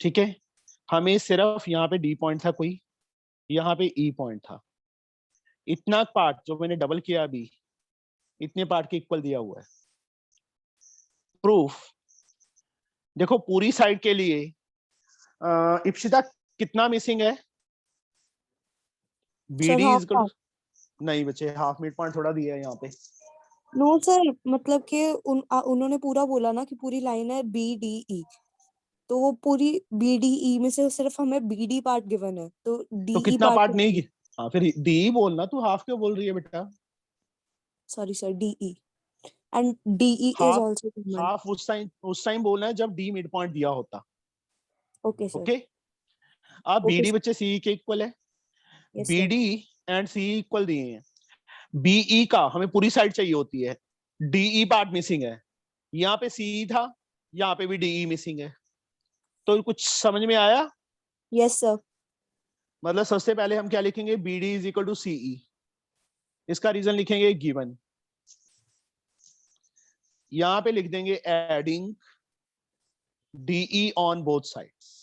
S1: ठीक है। हमें सिर्फ यहाँ पे डी पॉइंट था कोई, यहाँ पे ई पॉइंट था, इतना पार्ट जो मैंने डबल किया अभी, इतने पार्ट के इक्वल दिया हुआ है। प्रूफ देखो, पूरी साइड के लिए इप्सिता कितना मिसिंग है, बीडी इज इक्वल, नहीं बच्चे हाफ मिड पॉइंट थोड़ा दिया है यहाँ पे।
S2: नो सर, मतलब कि उन्होंने पूरा बोला ना कि पूरी लाइन है बी डी ई, तो वो पूरी बी डी ई में से सिर्फ हमें बी डी पार्ट गिवन है, तो डी
S1: तो कितना पार्ट नहीं, हाँ फिर डी बोलना, तू हाफ क्यों बोल रही है बेटा।
S2: Sorry sir, D E and D E is also given.
S1: Half उस टाइम बोलना है जब डी मिड पॉइंट दिया होता।
S2: Okay sir.
S1: ओके, अब बीडी बच्चे सी के इक्वल है, बीडी एंड सी इक्वल दिए हैं। बीई का हमें पूरी साइड चाहिए होती है, डीई पार्ट मिसिंग है, यहाँ पे सी था, यहाँ पे भी डीई मिसिंग है। तो कुछ समझ में आया?
S2: Yes sir.
S1: मतलब सबसे पहले हम क्या लिखेंगे, BD is equal to CE, इसका रीजन लिखेंगे गिवन, यहाँ पे लिख देंगे adding DE on both sides.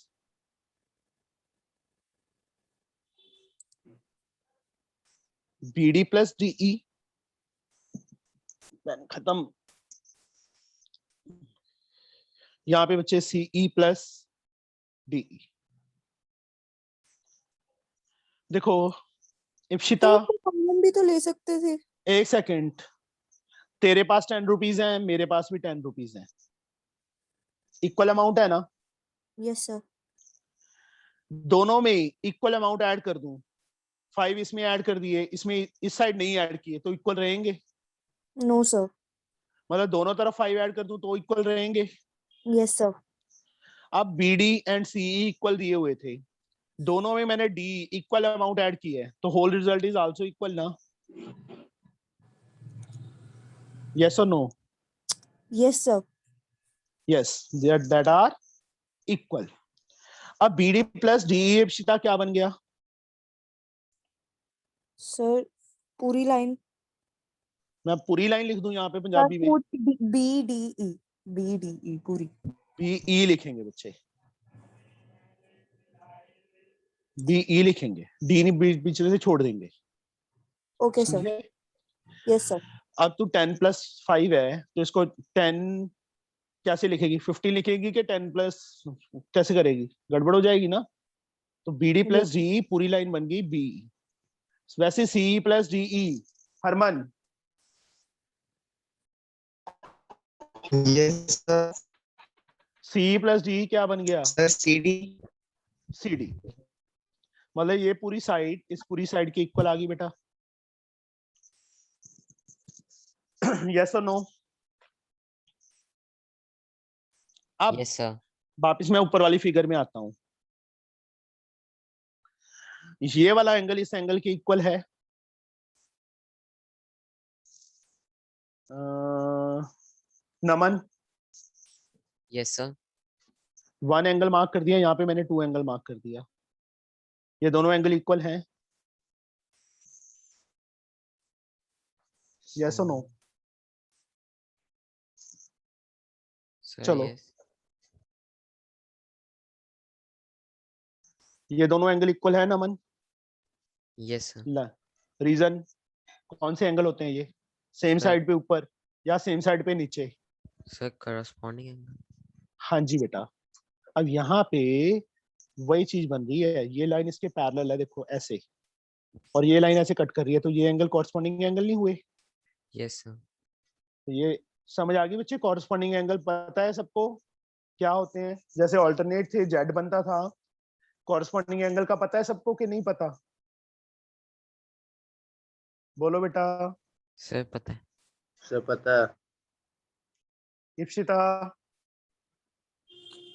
S1: BD plus DE, खत्म। यहाँ पे बच्चे सीई प्लस डीई। देखो इप्सिता,
S2: कॉमन भी तो ले सकते थे।
S1: एक सेकंड, तेरे पास 10 रुपीज है, मेरे पास भी 10 रुपीज है, इक्वल अमाउंट है ना?
S2: Yes sir.
S1: दोनों में इक्वल अमाउंट ऐड कर दूं, 5 इसमें ऐड कर दिए, इसमें इस साइड नहीं ऐड किए, तो इक्वल रहेंगे?
S2: No sir.
S1: मतलब दोनों तरफ 5 ऐड कर दूं तो इक्वल रहेंगे?
S2: Yes sir.
S1: अब बीडी एंड सीई इक्वल दिए हुए थे, दोनों में मैंने डी इक्वल अमाउंट ऐड की है, तो whole result is also equal ना? यस और no?
S2: Yes sir.
S1: Yes, that are equal. अब बीडी प्लस डीई इप्सिता क्या बन गया?
S2: सर पूरी लाइन
S1: मैं पूरी लाइन लिख दूं यहाँ पे पंजाबी में?
S2: BDE पूरी
S1: BE लिखेंगे बच्चे, BE लिखेंगे, डी नहीं बीच में से छोड़ देंगे।
S2: Okay sir.
S1: समझे?
S2: Yes sir.
S1: अब तू 10+5 है तो इसको 10 कैसे लिखेगी? 15 लिखेगी कि 10+ कैसे करेगी? गड़बड़ हो जाएगी ना। तो BD + DE पूरी लाइन बन गई BE। वैसे CE + DE Harman
S4: yes sir.
S1: CE + DE क्या बन गया?
S4: Sir CD।
S1: CD। मतलब ये पूरी साइड इस पूरी साइड के इक्वल आ गई बेटा। यस और नो? अब
S6: यस सर।
S1: वापिस मैं ऊपर वाली फिगर में आता हूं। ये वाला एंगल इस एंगल के इक्वल है। नमन
S6: यस सर।
S1: 1 एंगल मार्क कर दिया, यहाँ पे मैंने 2 एंगल मार्क कर दिया। ये दोनों एंगल इक्वल हैं? यस और नो?
S6: सर
S1: चलो
S6: यस।
S1: ये दोनों एंगल इक्वल है नमन?
S6: Yes sir.
S1: रीजन कौन से एंगल होते हैं ये? सेम
S6: सर
S1: साइड पे ऊपर या सेम साइड पे नीचे?
S6: Sir corresponding angle.
S1: हाँ जी बेटा। अब यहाँ पे वही चीज बन रही है, ये लाइन इसके पैरेलल है देखो ऐसे, और ये लाइन ऐसे कट कर रही है, तो ये एंगल कॉरस्पॉन्डिंग एंगल नहीं हुए?
S6: Yes sir.
S1: तो ये समझ आ गई बच्चे? कॉरस्पॉन्डिंग एंगल पता है सबको क्या होते हैं? जैसे ऑल्टरनेट थे जेड बनता था, कॉरस्पॉन्डिंग एंगल का पता है सबको कि नहीं पता? बोलो बेटा।
S6: सर पता है।
S4: सर पता है।
S1: इप्सिता?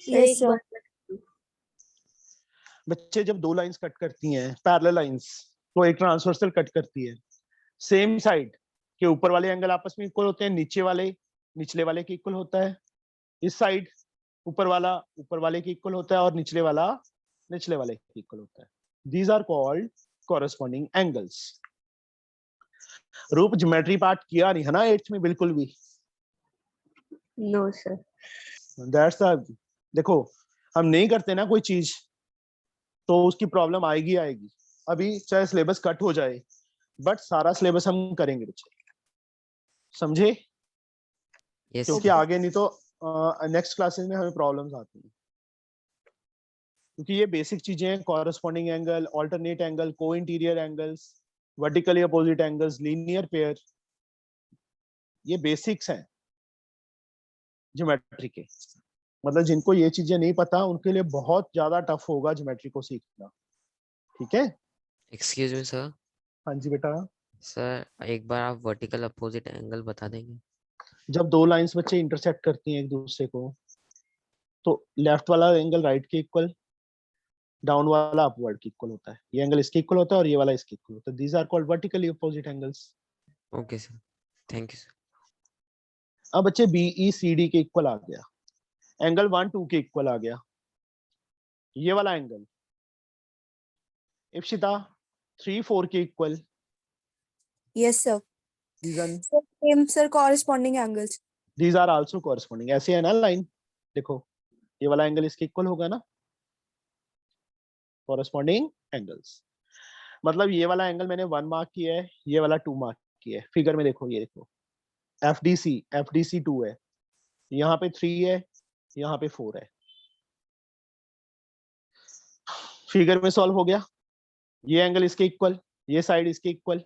S3: सर
S2: यस
S3: एक
S2: सर।
S3: बार
S1: बच्चे जब दो लाइंस कट करती हैं पैरेलल लाइंस, तो एक ट्रांसवर्सल कट करती है, सेम साइड के ऊपर वाले एंगल आपस में इक्वल होते हैं, नीचे वाले निचले वाले के इक्वल होता है। इस साइड ऊपर वाले के इक्वल होता है और निचले वाला निचले वाले के इक्वल होता है। These are called corresponding angles. रूप ज्योमेट्री पार्ट किया नहीं है ना 8th में बिल्कुल भी?
S3: No sir.
S1: दैट्स द देखो, हम नहीं करते ना कोई चीज तो उसकी प्रॉब्लम आएगी आएगी। अभी चाहे सिलेबस कट हो जाए बट सारा सिलेबस हम करेंगे बच्चे, समझे?
S6: यस
S1: क्योंकि
S6: सर।
S1: आगे नहीं तो नेक्स्ट क्लासेस में हमें प्रॉब्लम्स आती हैं, क्योंकि ये बेसिक चीजें हैं। कॉरस्पॉन्डिंग एंगल, ऑल्टरनेट एंगल, को interior angles, vertically opposite angles, linear pair, ये बेसिक्स हैं ज्योमेट्री के। मतलब जिनको ये चीजें नहीं पता उनके लिए बहुत ज्यादा टफ होगा ज्योमेट्री को सीखना। ठीक है?
S6: Excuse me sir.
S1: हाँ जी बेटा।
S6: सर एक बार आप वर्टिकल अपोजिट एंगल बता देंगे?
S1: जब दो लाइंस बच्चे इंटरसेक्ट करती हैं एक दूसरे को, तो लेफ्ट वाला एंगल राइट के इक्वल, डाउन वाला अपवर्ड के इक्वल होता है। ये एंगल इसके इक्वल होता है और ये वाला इसके इक्वल होता है। These are called vertically opposite angles.
S6: Okay sir, thank you sir.
S1: अब बच्चे BECD के इक्वल आ गया, एंगल 1 2 के इक्वल आ गया। ये वाला एंगल इप्सिता 3 4 के equal.
S2: Yes sir.
S1: Reason
S2: same sir corresponding angles.
S1: These are also corresponding. ऐसे है ना लाइन, देखो ये वाला एंगल इसके इक्वल होगा ना, कॉरस्पॉन्डिंग एंगल्स। मतलब ये वाला एंगल मैंने 1 मार्क किया है, ये वाला 2 मार्क किया है। फिगर में देखो, ये देखो FDC 2 है, यहाँ पे 3 है, यहाँ पे 4 है। फिगर में सॉल्व हो गया। ये एंगल इसके इक्वल, ये साइड इसके इक्वल,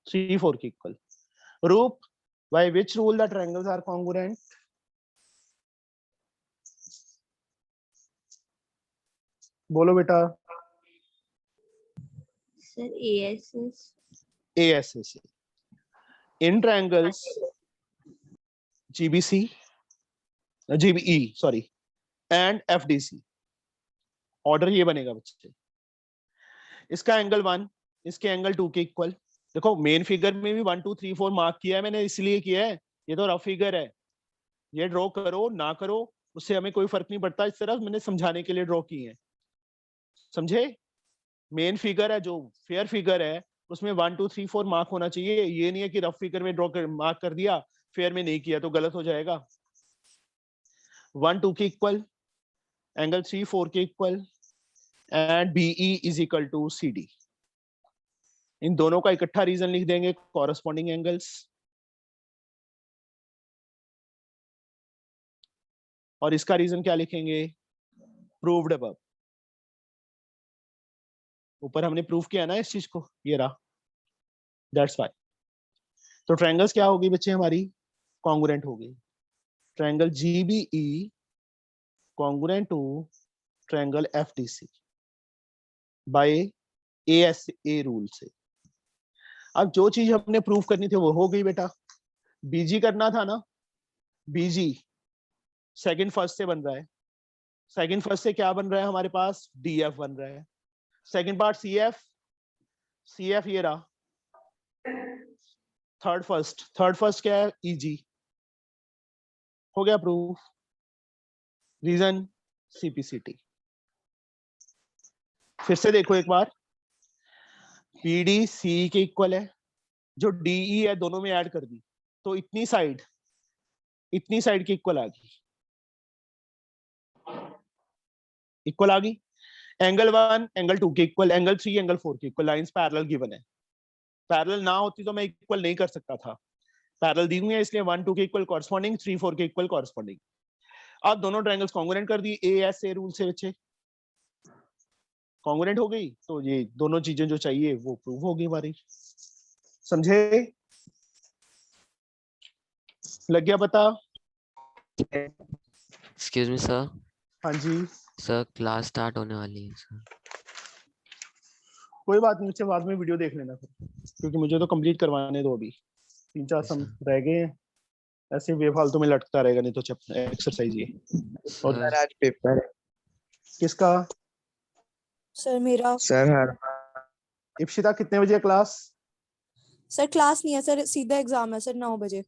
S1: 3 4 के इक्वल। रूप by which rule the triangles are congruent? बोलो बेटा।
S3: Sir ASS।
S1: ASS in triangles GBE sorry and FDC, order ये बनेगा बच्चे। इसका एंगल 1 इसके एंगल 2 के इक्वल। देखो मेन फिगर में भी 1 2 3 4 मार्क किया है मैंने, इसलिए किया है, ये तो रफ फिगर है। ये ड्रॉ करो ना करो उससे हमें कोई फर्क नहीं पड़ता, इस तरह मैंने समझाने के लिए ड्रॉ की है, समझे? मेन फिगर है जो फेयर फिगर है उसमें 1 2 3 4 मार्क होना चाहिए। ये नहीं है कि रफ फिगर में ड्रॉ कर मार्क कर दिया, फेयर में नहीं किया तो गलत हो जाएगा। 1 2 के इक्वल, एंगल 3 4 के equal, and BE is equal to CD। इन दोनों का इकट्ठा रीजन लिख देंगे, कॉरेस्पॉन्डिंग एंगल्स। और इसका रीजन क्या लिखेंगे? Proved above. ऊपर हमने प्रूव किया ना इस चीज को, ये रहा, दैट्स व्हाई। तो ट्रायंगल्स क्या होगी बच्चे हमारी? कॉन्ग्रुएंट होगी। Triangle GBE congruent to triangle FDC by ASA rule से। अब जो चीज हमने प्रूव करनी थी वो हो गई बेटा। BG करना था ना, BG सेकंड फर्स्ट से बन रहा है। सेकंड फर्स्ट से क्या बन रहा है हमारे पास? DF बन रहा है। सेकंड पार्ट CF ये रहा। थर्ड फर्स्ट क्या है? EG। हो गया प्रूफ। Reason CPCT। फिर से देखो एक बार, PD CE के इक्वल है, जो DE है दोनों में ऐड कर दी तो इतनी साइड के इक्वल आ गई, इक्वल आ गई। एंगल 1 एंगल 2 के इक्वल, एंगल 3 एंगल 4 के इक्वल। लाइंस पैरेलल गिवन है। पैरेलल ना होती तो मैं इक्वल नहीं कर सकता था, पैरेलल दी हुई है इसलिए 1 2 के इक्वल कॉरस्पॉन्डिंग, 3 4 के इक्वल कॉरस्पॉन्डिंग। अब दोनों ट्रायंगल्स कॉन्ग्रुएंट कर दी ASA रूल से बच्चे। कॉन्ग्रुएंट हो गई तो ये दोनों चीजें जो चाहिए वो प्रूव हो गई हमारी। समझे? लग गया पता?
S6: Excuse me sir.
S1: हाँ जी,
S6: सर क्लास स्टार्ट होने वाली है सर।
S1: कोई बात नहीं, मुझसे बाद में वीडियो देख लेना फिर, क्योंकि मुझे तो कंप्लीट करवाने दो। अभी 3 4 सम रह गए हैं, ऐसे बेफालतू में लटकता रहेगा नहीं तो एक्सरसाइज ये। और
S4: सर आज पेपर है।
S1: किसका?
S2: सर मेरा।
S4: सर हर
S1: इप्शिता कितने बजे क्लास?
S2: सर क्लास नहीं है सर, सीधा एग्जाम है सर 9 बजे।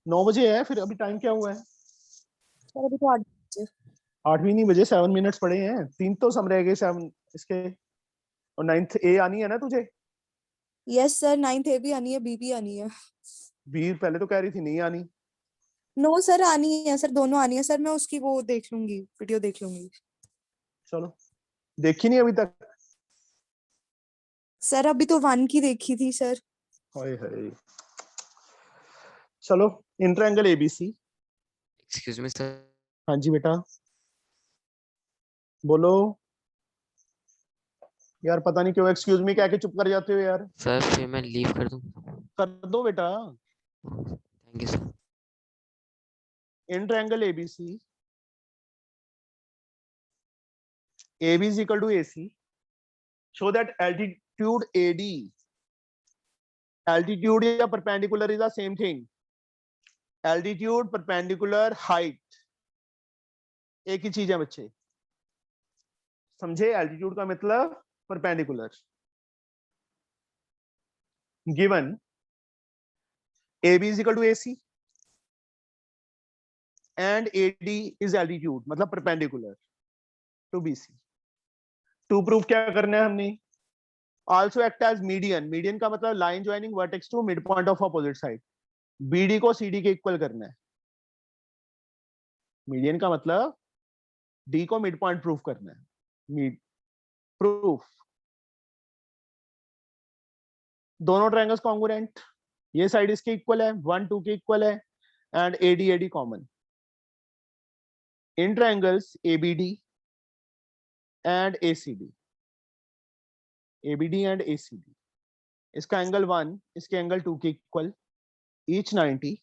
S1: 9 बजे है? फिर अभी टाइम क्या हुआ है?
S2: सर अभी तो 8 बजे।
S1: 8 भी नहीं बजे, 7 मिनट्स पड़े हैं। 3 तो सम रह गए 7 इसके। और 9th A आनी है ना तुझे?
S2: यस सर, 9th A भी आनी है, B भी आनी है।
S1: भी पहले तो कह रही थी नहीं आनी।
S2: नो सर आनी है सर, दोनों आनी है सर। मैं उसकी वो देख लूंगी, वीडियो देख लूंगी।
S1: चलो, देखी नहीं अभी तक?
S2: सर अभी तो 1 की देखी थी सर।
S1: हाय हाय। चलो, in triangle ABC।
S6: Excuse me sir.
S1: हाँ जी बेटा, बोलो। यार पता नहीं क्यों एक्सक्यूज मी कह के चुप कर जाते हो यार।
S6: सर फिर मैं लीव कर दूं?
S1: कर दो बेटा।
S6: Thank you sir.
S1: In triangle ABC, AB is equal to AC, show that altitude AD, altitude या perpendicular is the same thing. Altitude perpendicular height एक ही चीज है बच्चे, समझे? एल्टीट्यूड का मतलब perpendicular. Given AB is equal to AC and AD is altitude, मतलब perpendicular to BC। To proof क्या करना है हमने? Also act as median. Median का मतलब line joining vertex to mid point of opposite side. BD को CD के equal करना है। मीडियन का मतलब D को मिड पॉइंट प्रूफ करना है। Mid proof. दोनों ट्रायंगल्स कॉन्ग्रुएंट, ये साइड इसके इक्वल है, 1 2 के इक्वल है, and AD common. In triangles ABD and ACD, ABD and ACD, इसका एंगल 1 इसके एंगल 2 के equal, each 90।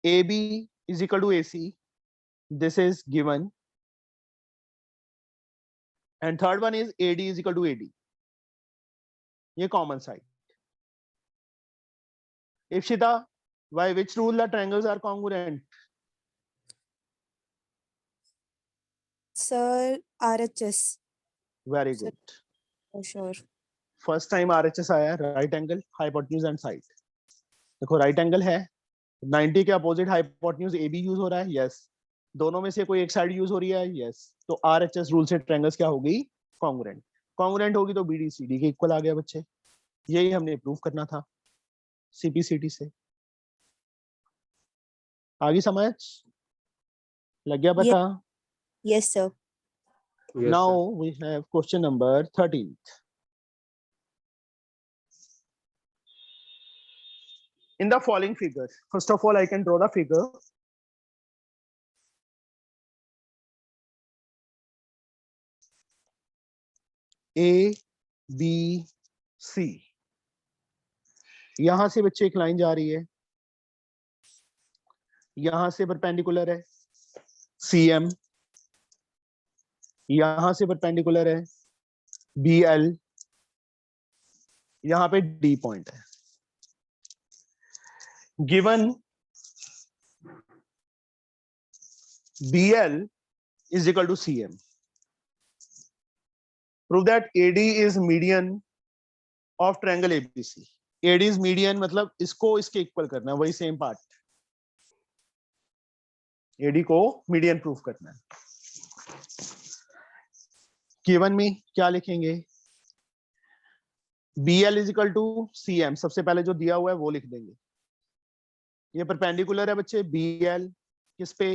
S1: AB is equal to AC, this is given, and third one is AD is equal to AD, ये common side. Ipshita, by which rule the triangles are congruent?
S2: Sir RHS।
S1: Very
S2: Sir.
S1: good.
S2: For sure.
S1: First time RHS आया, right angle hypotenuse and side. देखो right angle है, 90 के opposite hypotenuse AB use हो रहा है, yes. दोनों में से कोई एक साइड यूज हो रही है, यस। तो RHS रूल से ट्रायंगल्स क्या हो गई? कॉन्ग्रुएंट। कॉन्ग्रुएंट होगी तो बीडी सीडी के इक्वल आ गया बच्चे। यही हमने प्रूव करना था सीपीसीटी से। आगे समझ लग गया पता?
S2: Yes sir.
S1: Now we have question number 13. In the following figure, first of all, I can draw the figure. A, B, C. यहां से बच्चे एक लाइन जा रही है, यहां से परपेंडिकुलर है CM, यहां से परपेंडिकुलर है BL, यहां पे D पॉइंट है। Given BL is equal to CM. Prove that AD is median of triangle ABC. AD is median मतलब इसको इसके इक्वल करना है, वही सेम पार्ट। AD को मीडियन प्रूफ करना है। गिवन में क्या लिखेंगे? BL is equal to CM, सबसे पहले जो दिया हुआ है वो लिख देंगे। ये परपेंडिकुलर है बच्चे BL किस पे?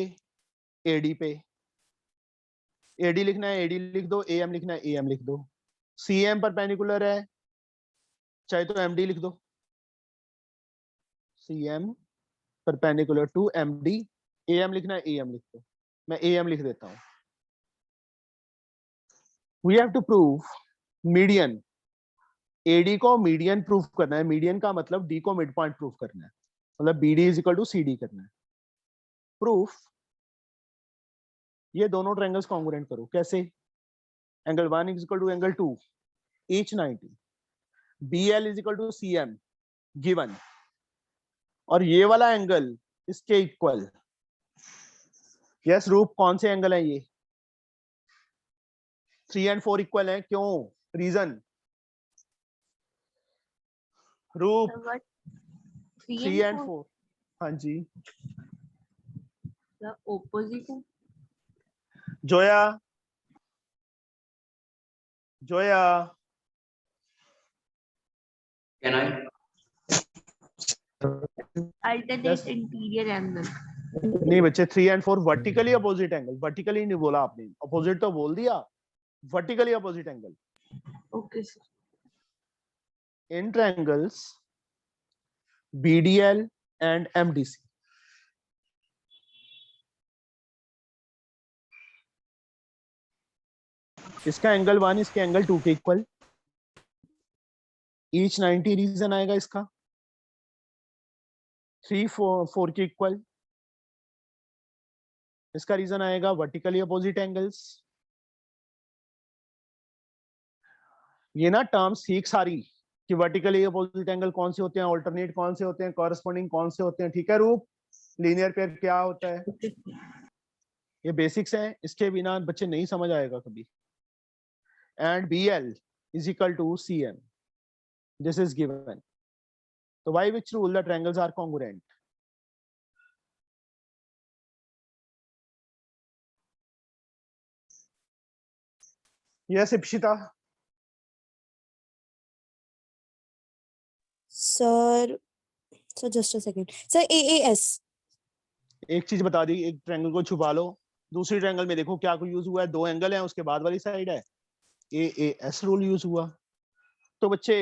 S1: AD पे। AD लिखना है AD लिख दो, AM लिखना है AM लिख दो। CM परपेंडिकुलर है, चाहे तो MD लिख दो। CM perpendicular to MD, AM लिखना है AM लिख दो। मैं AM लिख देता हूं। We have to prove median. AD को मीडियन प्रूफ करना है। मीडियन का मतलब D को मिड पॉइंट प्रूफ करना है, मतलब BD is equal to CD करना है। प्रूफ ये दोनों ट्रायंगल्स कॉन्ग्रुएंट करो। कैसे? Angle 1 is equal to angle 2 each 90, BL is equal to CM given, और ये वाला एंगल इसके इक्वल। यस रूप, कौन से एंगल है ये? 3 and 4 इक्वल है। क्यों? रीजन रूप 3 and 4। हाँ जी
S3: ऑपोजिट है।
S1: Zoya, Zoya
S5: can I?
S3: Alternate interior angle.
S1: नहीं बच्चे, 3 and 4 vertically opposite angle. Vertically नहीं बोला आपने, अपोजिट तो बोल दिया। Vertically opposite angle.
S3: Okay sir.
S1: In triangles BDL and MDC, इसका एंगल 1 इसके एंगल 2 के इक्वल, ईच 90 रीजन आएगा इसका। 3 4 के इक्वल, इसका रीजन आएगा वर्टिकली अपोजिट एंगल्स। ये ना टर्म्स सीख सारी कि वर्टिकली अपोजिट एंगल कौन से होते हैं, ऑल्टरनेट कौन से होते हैं, कॉरस्पॉन्डिंग कौन से होते हैं। ठीक है रूप? लीनियर पेयर क्या होता है, ये बेसिक्स हैं, इसके बिना बच्चे नहीं समझ आएगा कभी। And BL is equal to CM, this is given. So by which rule the triangles are congruent? Yes Ipshita.
S2: Sir just a second sir. AAS
S1: एक चीज बता दी, एक ट्रायंगल को छुपा लो, दूसरी ट्रायंगल में देखो क्या कोई यूज हुआ है। 2 एंगल हैं, उसके बाद वाली साइड है AAS रूल यूज हुआ। तो बच्चे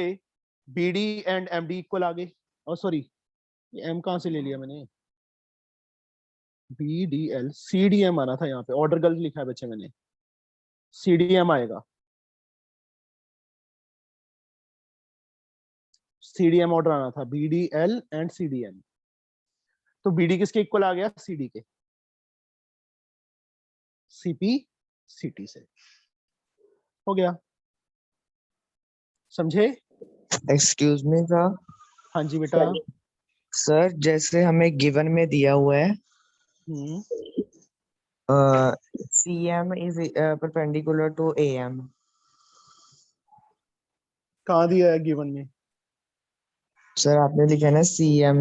S1: BD एंड MD इक्वल आ गए। और सॉरी, ये M कहां से ले लिया मैंने? BDL CDM आना था, यहाँ पे ऑर्डर गलत लिखा है बच्चे मैंने। CDM आएगा, CDM ऑर्डर आना था, BDL एंड CDM। तो BD किसके इक्वल आ गया? CD के, CPCT से। हो गया, समझे?
S4: Excuse me sir.
S1: हाँ जी बेटा।
S4: सर जैसे हमें गिवन में दिया हुआ है CM is perpendicular to AM।
S1: कहाँ दिया है गिवन में?
S4: सर आपने लिखा है ना CM।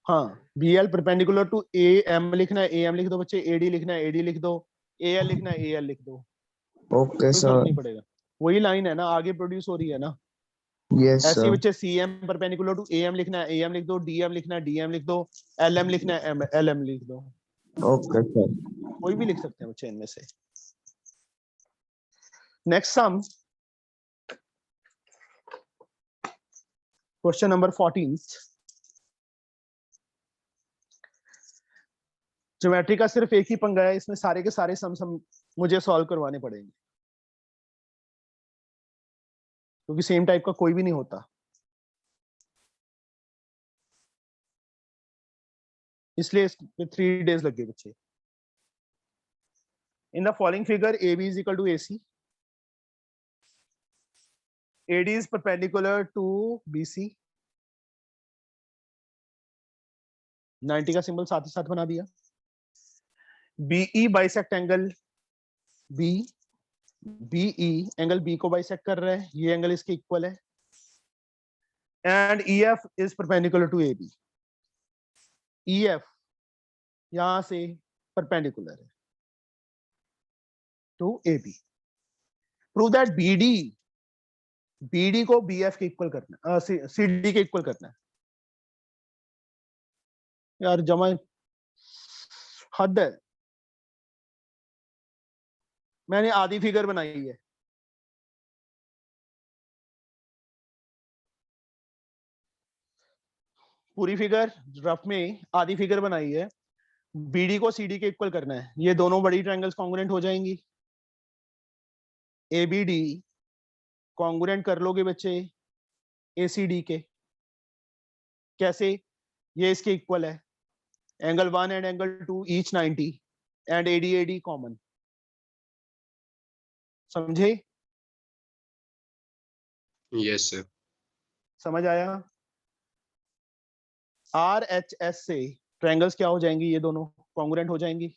S1: हाँ, BL परपेंडिकुलर टू AM लिखना है AM लिख दो बच्चे, AD लिखना है AD लिख दो, AL लिखना है AL लिख दो,
S4: ओके
S1: कोई फर्क
S4: सर।
S1: नहीं पड़ेगा। वही लाइन है ना, आगे प्रोड्यूस हो रही है ना।
S4: यस
S1: ऐसे
S4: सर।
S1: बच्चे CM परपेंडिकुलर टू AM लिखना है, AM लिख दो, DM लिखना है, DM लिख दो, LM लिखना है, LM लिख दो।
S4: Okay sir.
S1: कोई भी लिख सकते हैं बच्चे इनमें से। Next sum, question number 14। Geometry का सिर्फ एक ही पंगा है, इसमें सारे के सारे सम मुझे सॉल्व करवाने पड़ेंगे, क्योंकि सेम टाइप का कोई भी नहीं होता, इसलिए इसमें 3 days लग गए बच्चे। In the following figure AB is equal to AC, AD is perpendicular to BC, 90 का सिंबल साथ ही साथ बना दिया। BE bisect angle B, BE angle B को बाइसेक्ट कर रहा है, ये एंगल इसके इक्वल है। And EF is perpendicular to AB, EF यहां से परपेंडिकुलर है to AB। Prove that BD को BF के इक्वल करना है, CD के इक्वल करना है। यार जमा हद है, मैंने आधी फिगर बनाई है। पूरी फिगर रफ में आधी फिगर बनाई है। BD को CD के इक्वल करना है, ये दोनों बड़ी ट्रायंगल्स कॉन्ग्रुएंट हो जाएंगी। ABD कॉन्ग्रुएंट कर लोगे बच्चे ACD के, कैसे? ये इसके इक्वल है, angle 1 and angle 2 each 90 and AD common. समझे?
S8: Yes sir.
S1: समझ आया? RHS से ट्रायंगल्स क्या हो जाएंगी, ये दोनों कॉन्ग्रुएंट हो जाएंगी।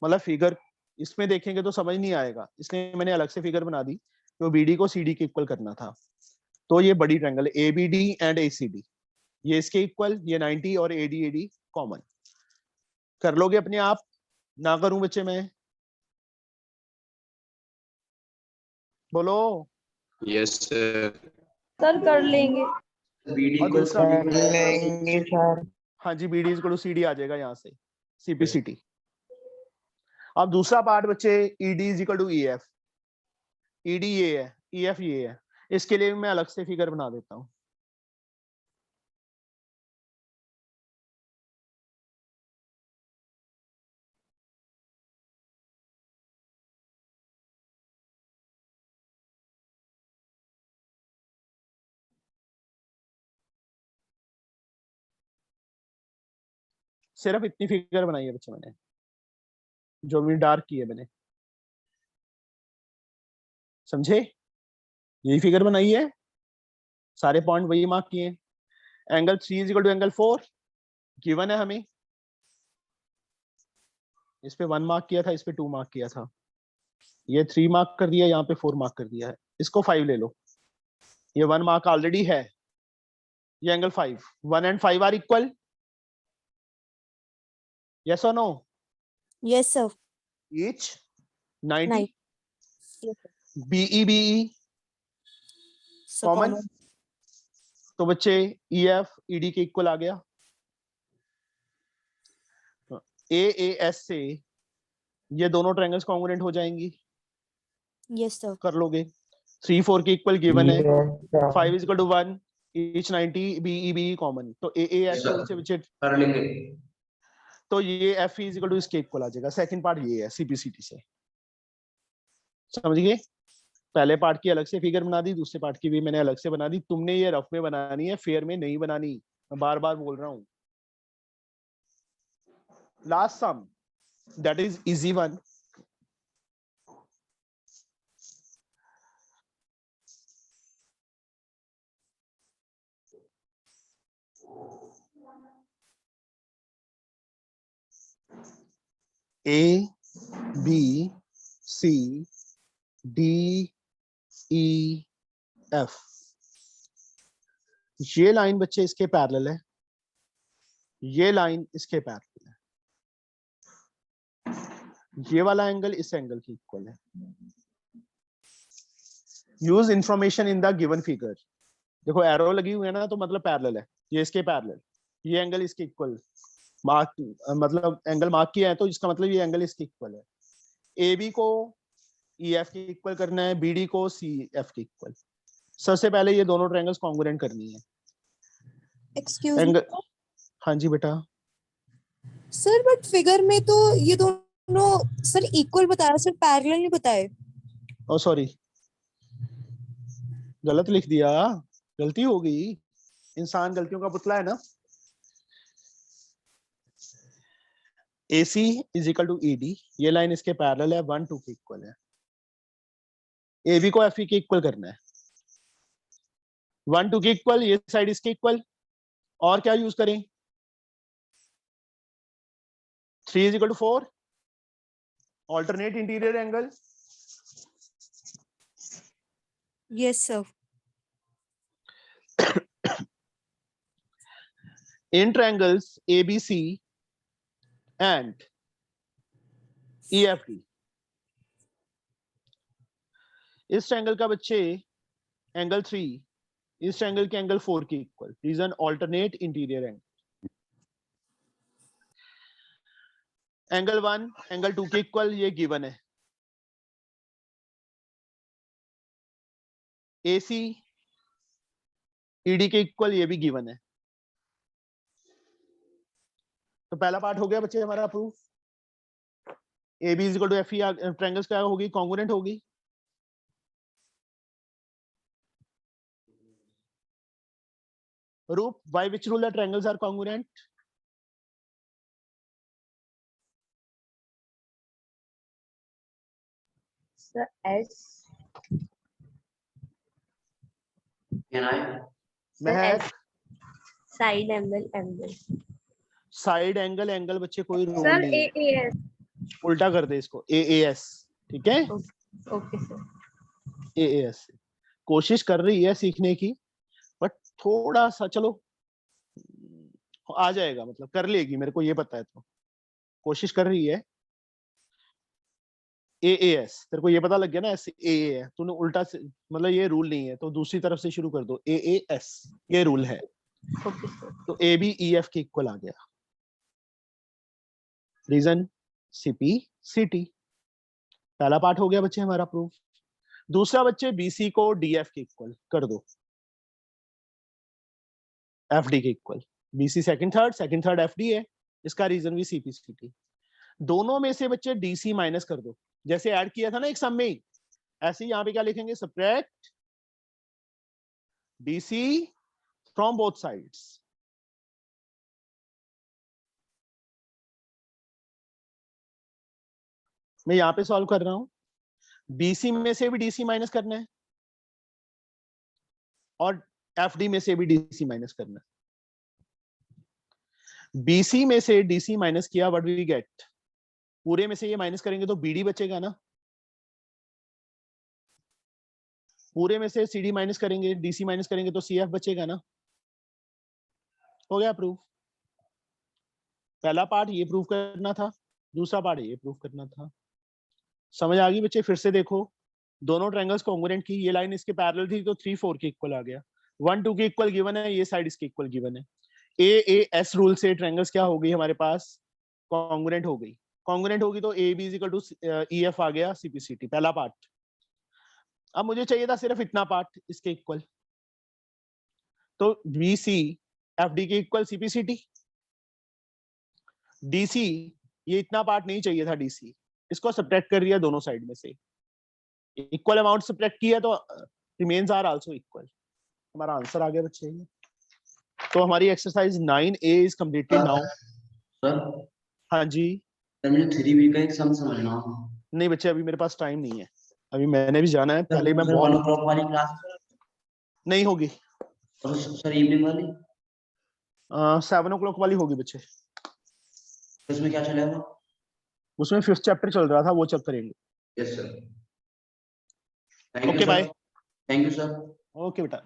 S1: मतलब फिगर इसमें देखेंगे तो समझ नहीं आएगा, इसलिए मैंने अलग से फिगर बना दी, तो BD को CD के इक्वल करना था। तो ये बड़ी ट्रायंगल ABD एंड ACD, ये इसके इक्वल, ये 90 और AD कॉमन। कर लोगे अपने आप, ना करूं बच्चे मैं? बोलो।
S8: Yes sir.
S7: सर कर लेंगे।
S5: BD
S1: और
S5: को
S1: दूसरा
S5: CD
S4: कर लेंगे सर।
S1: हाँ जी, BD इक्वल टू CD आ जाएगा यहाँ से, CPCT। अब दूसरा पार्ट बच्चे, ED is equal to EF। ED ये है, EF ये है, इसके लिए मैं अलग से फिगर बना देता हूँ। सिर्फ इतनी फिगर बनाई है बच्चे मैंने, जो भी डार्क की है मैंने, समझे? यही फिगर बनाई है, सारे पॉइंट वही मार्क किए। Angle 3 is equal to angle 4 given है हमें, इस पे 1 मार्क किया था, इस पे 2 मार्क किया था, ये 3 मार्क कर दिया, यहाँ पे 4 मार्क कर दिया है। इसको 5 ले लो, ये 1 मार्क ऑलरेडी है, ये angle 5, 1 and 5 are equal, yes और no?
S2: Yes sir.
S1: Each 90,
S2: Yes,
S1: BE
S2: so
S1: common,
S2: common.
S1: तो बच्चे EF ED के इक्वल आ गया। AAS से ये दोनों ट्रायंगल्स कॉन्ग्रुएंट हो जाएंगी,
S2: Yes sir.
S1: कर लोगे। 3 4 के इक्वल गिवन है,
S4: Yes,
S1: 5 is equal to 1 each 90 BE common, तो AAS से बच्चे,
S5: कर लेंगे।
S1: तो ये FE इज इक्वल टू इसके इक्वल आ जाएगा। सेकंड पार्ट ये है CPCT से, समझ गए? पहले पार्ट की अलग से फिगर बना दी, दूसरे पार्ट की भी मैंने अलग से बना दी। तुमने ये रफ में बनानी है, फेयर में नहीं बनानी, मैं बार बार बोल रहा हूँ। Last sum, that is easy one. A B C D E F, ये लाइन बच्चे इसके पैरेलल है, ये लाइन इसके पैरेलल है, ये वाला एंगल इस एंगल की इक्वल है। Use information in the given figure. देखो एरो लगी हुई है ना, तो मतलब पैरेलल है, ये इसके पैरेलल, ये एंगल इसके इक्वल मार्क, मतलब एंगल मार्क किया है तो इसका मतलब ये एंगल इसके इक्वल है। ए बी को ई एफ के इक्वल करना है, बी डी को सी एफ के इक्वल। सबसे पहले ये दोनों ट्रायंगल्स कॉन्ग्रुएंट करनी है।
S2: एक्सक्यूज मी
S1: एंगल, हाँ जी बेटा।
S2: सर, बट फिगर में तो ये दोनों सर इक्वल बताया सर, पैरेलल नहीं बताए।
S1: ओ सॉरी, गलत लिख दिया, गलती हो गई, इंसान गलतियों का पुतला है ना। AC is equal to ED, ये लाइन इसके पैरेलल है, 1 2 के इक्वल है। AB को FE के इक्वल करना है, 1 2 के इक्वल, ये साइड इसके इक्वल। और क्या यूज करें, 3 is equal to 4, alternate interior angle.
S2: Yes sir.
S1: In triangles ABC and EFD, इस ट्रायंगल का बच्चे एंगल 3 इस ट्रायंगल के एंगल 4 के equal is an alternate interior angle. Angle 1 angle 2 के इक्वल, ये गिवन है। AC ED के इक्वल, ये भी गिवन है। तो पहला पार्ट हो गया बच्चे हमारा proof. AB is equal to FE, triangles क्या होगी, कॉन्ग्रुएंट होगी। रूप, by which rule the triangles are congruent?
S3: Sir, S.
S5: Can I?
S1: Mahak,
S3: Side angle.
S1: Side angle, angle बच्चे कोई रूल
S7: सर
S1: नहीं है,
S7: AAS।
S1: उल्टा कर दे इसको, AAS, ठीक है।
S3: Okay sir.
S1: AAS कोशिश कर रही है सीखने की, बट थोड़ा सा चलो आ जाएगा, मतलब कर लेगी, मेरे को ये पता है। तो कोशिश कर रही है। AAS, तेरे को ये पता लग गया ना, AA है, तूने उल्टा से, मतलब ये रूल नहीं है, तो दूसरी तरफ से शुरू कर दो, AAS ये रूल है।
S3: Okay sir.
S1: तो AB EF के इक्वल आ गया। रीजन CP CT, पहला पार्ट हो गया बच्चे हमारा प्रूफ। दूसरा बच्चे BC को DF के इक्वल कर दो, FD के equal. BC second third FD है, इसका रीजन भी CP CT। दोनों में से बच्चे DC माइनस कर दो, जैसे ऐड किया था ना एक सम में, ऐसे ही यहाँ पे क्या लिखेंगे, subtract DC from both sides. मैं यहाँ पे सॉल्व कर रहा हूं, BC में से भी DC माइनस करना है और FD में से भी DC माइनस करना है। BC में से DC माइनस किया, व्हाट वी गेट, पूरे में से ये माइनस करेंगे तो BD बचेगा ना, पूरे में से CD माइनस करेंगे, DC माइनस करेंगे तो CF बचेगा ना। हो गया प्रूफ। पहला पार्ट ये प्रूफ करना था, दूसरा पार्ट ये प्रूफ करना था। समझ आ गई बच्चे? फिर से देखो, दोनों ट्रायंगल्स कॉन्ग्रुएंट की, ये लाइन इसके पैरेलल थी तो 3 4 के इक्वल आ गया, 1 2 के इक्वल गिवन है, ये साइड इसके इक्वल गिवन है। AAS रूल से ट्रायंगल्स क्या हो गई हमारे पास, कॉन्ग्रुएंट हो गई। कॉन्ग्रुएंट होगी तो AB is equal to EF आ गया, CPCT पहला पार्ट। अब मुझे चाहिए था सिर्फ इतना पार्ट इसके इक्वल, तो BC FD के इक्वल CPCT। DC ये इतना पार्ट नहीं चाहिए था, DC इसको सब्ट्रैक्ट कर दिया दोनों साइड में से, इक्वल अमाउंट सब्ट्रैक्ट किया तो रिमेन्स आर आल्सो इक्वल। हमारा आंसर आ गया बच्चे। तो हमारी exercise 9A is completed now.
S5: Sir
S1: हाँ जी।
S5: सर मुझे 3B का एक सम समझना।
S1: नहीं बच्चे, अभी मेरे पास टाइम नहीं है, अभी मैंने भी जाना है, पहले मैं
S5: 1 o'clock वाली क्लास
S1: नहीं होगी,
S5: सर इवनिंग वाली
S1: 7 o'clock वाली होगी बच्चे।
S5: उसमें क्या चलेगा?
S1: उसमें 5th चैप्टर चल रहा था, वो चेक करेंगे।
S5: Yes sir. Thank you
S1: okay bye.
S5: Thank you sir.
S1: Okay बेटा।